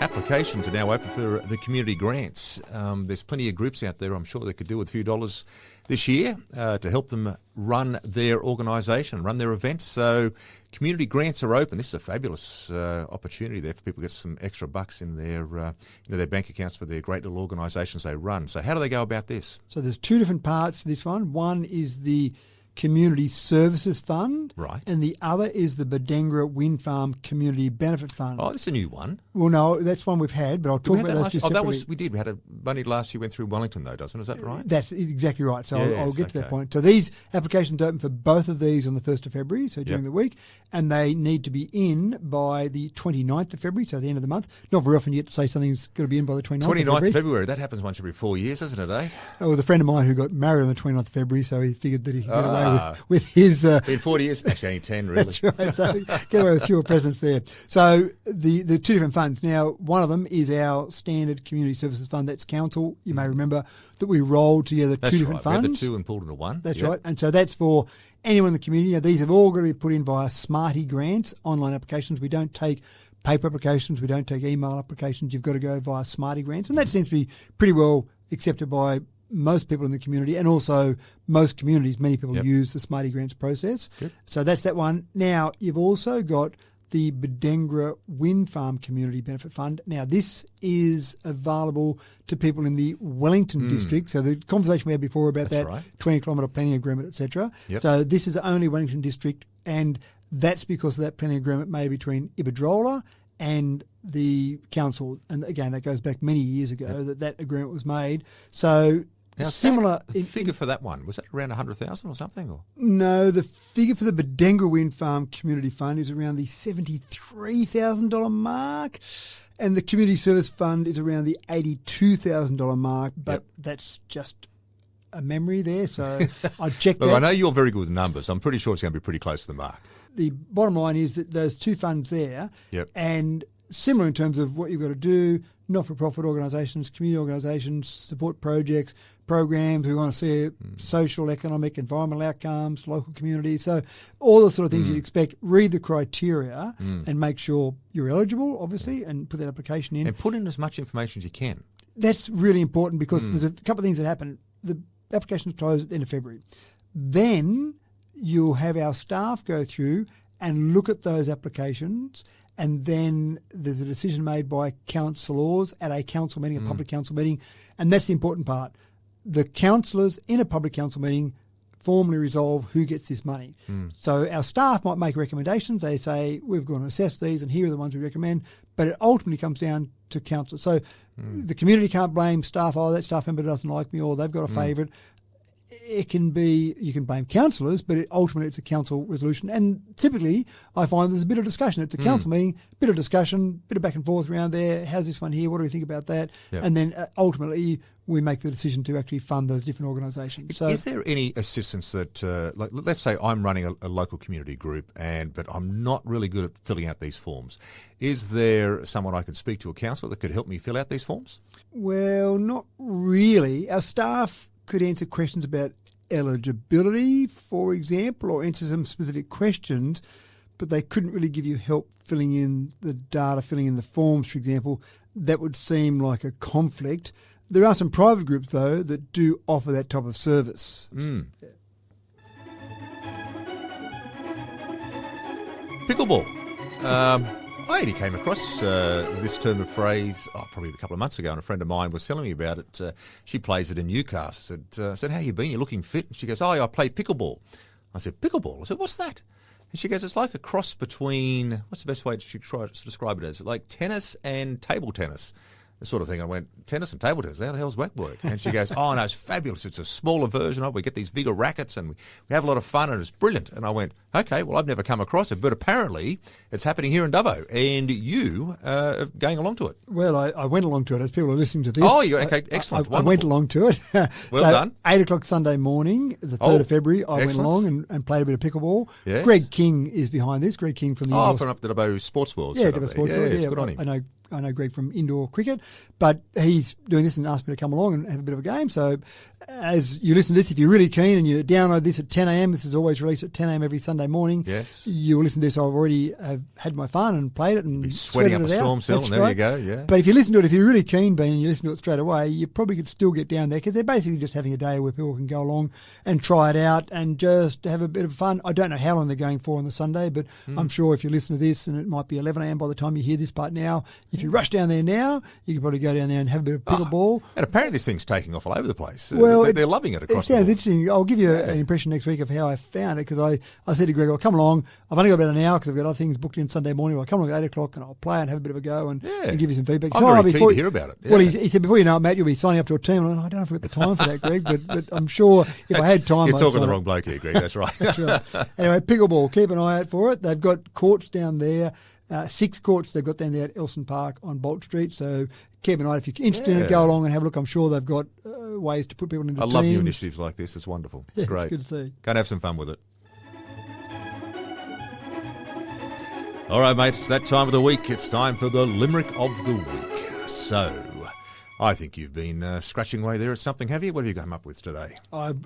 applications are now open for the community grants. There's plenty of groups out there, I'm sure, that could do with a few dollars this year to help them run their organisation, run their events. So community grants are open. This is a fabulous opportunity there for people to get some extra bucks in their bank accounts for their great little organisations they run. So how do they go about this? So there's 2 different parts to this one. One is the Community Services Fund. Right. And the other is the Bodangora Wind Farm Community Benefit Fund. Oh, that's a new one. Well, no, that's one we've had, but I'll talk about those two separately. We did. We had a money last year went through Wellington, though, doesn't it? Is that right? That's exactly right. So I'll get to that point. So these applications open for both of these on the 1st of February, so during the week, and they need to be in by the 29th of February, so the end of the month. Not very often you get to say something's got to be in by the 29th of February. 29th of February. That happens once every 4 years, doesn't it, eh? There was a friend of mine who got married on the 29th of February, so he figured that he could get away with his... Been 40 years? Actually, only 10, really. That's right. So get away with fewer presents there. So the 2 different funds. Now, one of them is our standard community services fund. That's council. You may remember that we rolled together 2 different funds. We had the 2 and pulled into one. That's right. And so that's for anyone in the community. Now, these have all got to be put in via Smarty grants, online applications. We don't take paper applications. We don't take email applications. You've got to go via Smarty grants. And that seems to be pretty well accepted by most people in the community, and also most communities, many people use the Smarty Grants process. Good. So that's that one. Now, you've also got the Bodangora Wind Farm Community Benefit Fund. Now, this is available to people in the Wellington district. So the conversation we had before about 20-kilometre planning agreement, etc. Yep. So this is only Wellington district, and That's because of that planning agreement made between Iberdrola and the council. And again, that goes back many years ago that agreement was made. So now, similar... The figure for that one, was that around 100,000 or something? Or? No, the figure for the Bodangora Wind Farm Community Fund is around the $73,000 mark. And the Community Service Fund is around the $82,000 mark. But that's just a memory there. So I checked that. I know you're very good with numbers. I'm pretty sure it's going to be pretty close to the mark. The bottom line is that those two funds there, and similar in terms of what you've got to do, not-for-profit organisations, community organisations, support projects, programs. We want to see social, economic, environmental outcomes, local communities. So all the sort of things you'd expect. Read the criteria and make sure you're eligible, obviously, and put that application in. And put in as much information as you can. That's really important because there's a couple of things that happen. The applications close at the end of February. Then you'll have our staff go through and look at those applications, and then there's a decision made by councillors at a council meeting, a public council meeting, and that's the important part. The councillors in a public council meeting formally resolve who gets this money. So our staff might make recommendations. They say, we're going to assess these and here are the ones we recommend, but it ultimately comes down to council. So the community can't blame staff, that staff member doesn't like me or they've got a favourite. It can be, you can blame councillors, but ultimately it's a council resolution. And typically I find there's a bit of discussion. It's a council meeting, bit of discussion, bit of back and forth around there. How's this one here? What do we think about that? Yep. And then ultimately we make the decision to actually fund those different organisations. So, is there any assistance that, like, let's say I'm running a local community group, but I'm not really good at filling out these forms. Is there someone I could speak to, a councillor, that could help me fill out these forms? Well, not really. Our staff could answer questions about eligibility, for example, or answer some specific questions, but they couldn't really give you help filling in the data, filling in the forms, for example. That would seem like a conflict. There are some private groups, though, that do offer that type of service. Pickleball. I only came across this term of phrase probably a couple of months ago, and a friend of mine was telling me about it. She plays it in Newcastle. I said, how you been? You're looking fit. And she goes, I play pickleball. I said, pickleball? I said, what's that? And she goes, it's like a cross between, what's the best way to try to describe it as? Like tennis and table tennis. The sort of thing. I went, tennis and table tennis, how the hell's that work? And she goes, oh, no, it's fabulous. It's a smaller version of it. We get these bigger rackets and we have a lot of fun and it's brilliant. And I went, okay, well, I've never come across it, but apparently it's happening here in Dubbo and you are going along to it. Well, I went along to it as people are listening to this. Oh, okay, excellent. I went along to it. Well done. 8 o'clock Sunday morning, the 3rd of February, I went along and played a bit of pickleball. Yes. Greg King is behind this. Greg King from the from up the Dubbo Sports World. Yeah, Dubbo Sports World. Yes, good on him. I know Greg from indoor cricket, but he's doing this and asked me to come along and have a bit of a game. So as you listen to this, if you're really keen and you download this at 10 a.m, this is always released at 10 a.m. every Sunday morning. Yes. You'll listen to this. I've already had my fun and played it and sweating up a storm cell, and there you go, yeah. But if you listen to it, if you're really keen, Ben, and you listen to it straight away, you probably could still get down there because they're basically just having a day where people can go along and try it out and just have a bit of fun. I don't know how long they're going for on the Sunday, but I'm sure if you listen to this, and it might be 11 a.m. by the time you hear this part now, if you rush down there now, you can probably go down there and have a bit of pickleball. And apparently this thing's taking off all over the place. Well, they're loving it across the board. It sounds interesting. I'll give you an impression next week of how I found it because I said to Greg, I'll come along. I've only got about an hour because I've got other things booked in Sunday morning. I'll come along at 8 o'clock and I'll play and have a bit of a go and give you some feedback. I'm very keen to hear about it. Yeah. Well, he said, before you know it, Matt, you'll be signing up to a team. And I don't know if I've got the time for that, Greg, but I'm sure if I had time, You're talking to the up. wrong bloke here, Greg. That's right. That's right. Anyway, pickleball, keep an eye out for it. They've got courts down there. 6 courts they've got down there at Elston Park on Bolt Street. So keep an eye. If you're interested in it, go along and have a look. I'm sure they've got ways to put people into teams. I love new initiatives like this. It's wonderful. It's great. It's good to see. Go and have some fun with it. All right, mate, it's that time of the week. It's time for the Limerick of the Week. So, I think you've been scratching away there at something, have you? What have you come up with today? I've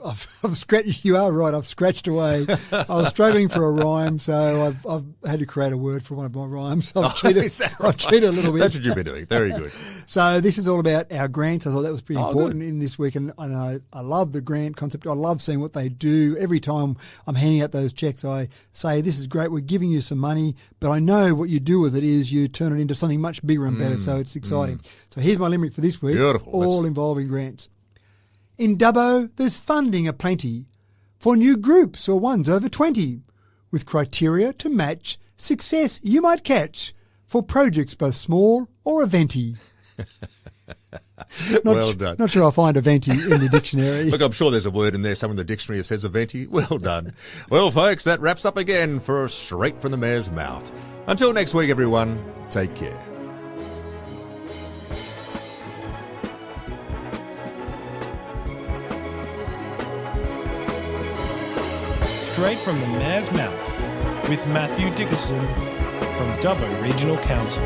scratched. You are right. I've scratched away. I was struggling for a rhyme, so I've had to create a word for one of my rhymes. I've cheated a little bit. That's what you've been doing. Very good. So this is all about our grants. I thought that was pretty important in this week, and I love the grant concept. I love seeing what they do. Every time I'm handing out those checks, I say, this is great. We're giving you some money, but I know what you do with it is you turn it into something much bigger and better, so it's exciting. So here's my limerick for this week. Beautiful. All involving grants. In Dubbo, there's funding aplenty for new groups or ones over 20. with criteria to match success you might catch for projects both small or eventy. Well done. Not sure I'll find eventy in the dictionary. Look, I'm sure there's a word in there, somewhere in the dictionary that says eventi. Well done. Well, folks, that wraps up again for Straight from the Mayor's Mouth. Until next week, everyone, take care. Straight from the Mayor's Mouth with Matthew Dickerson from Dubbo Regional Council.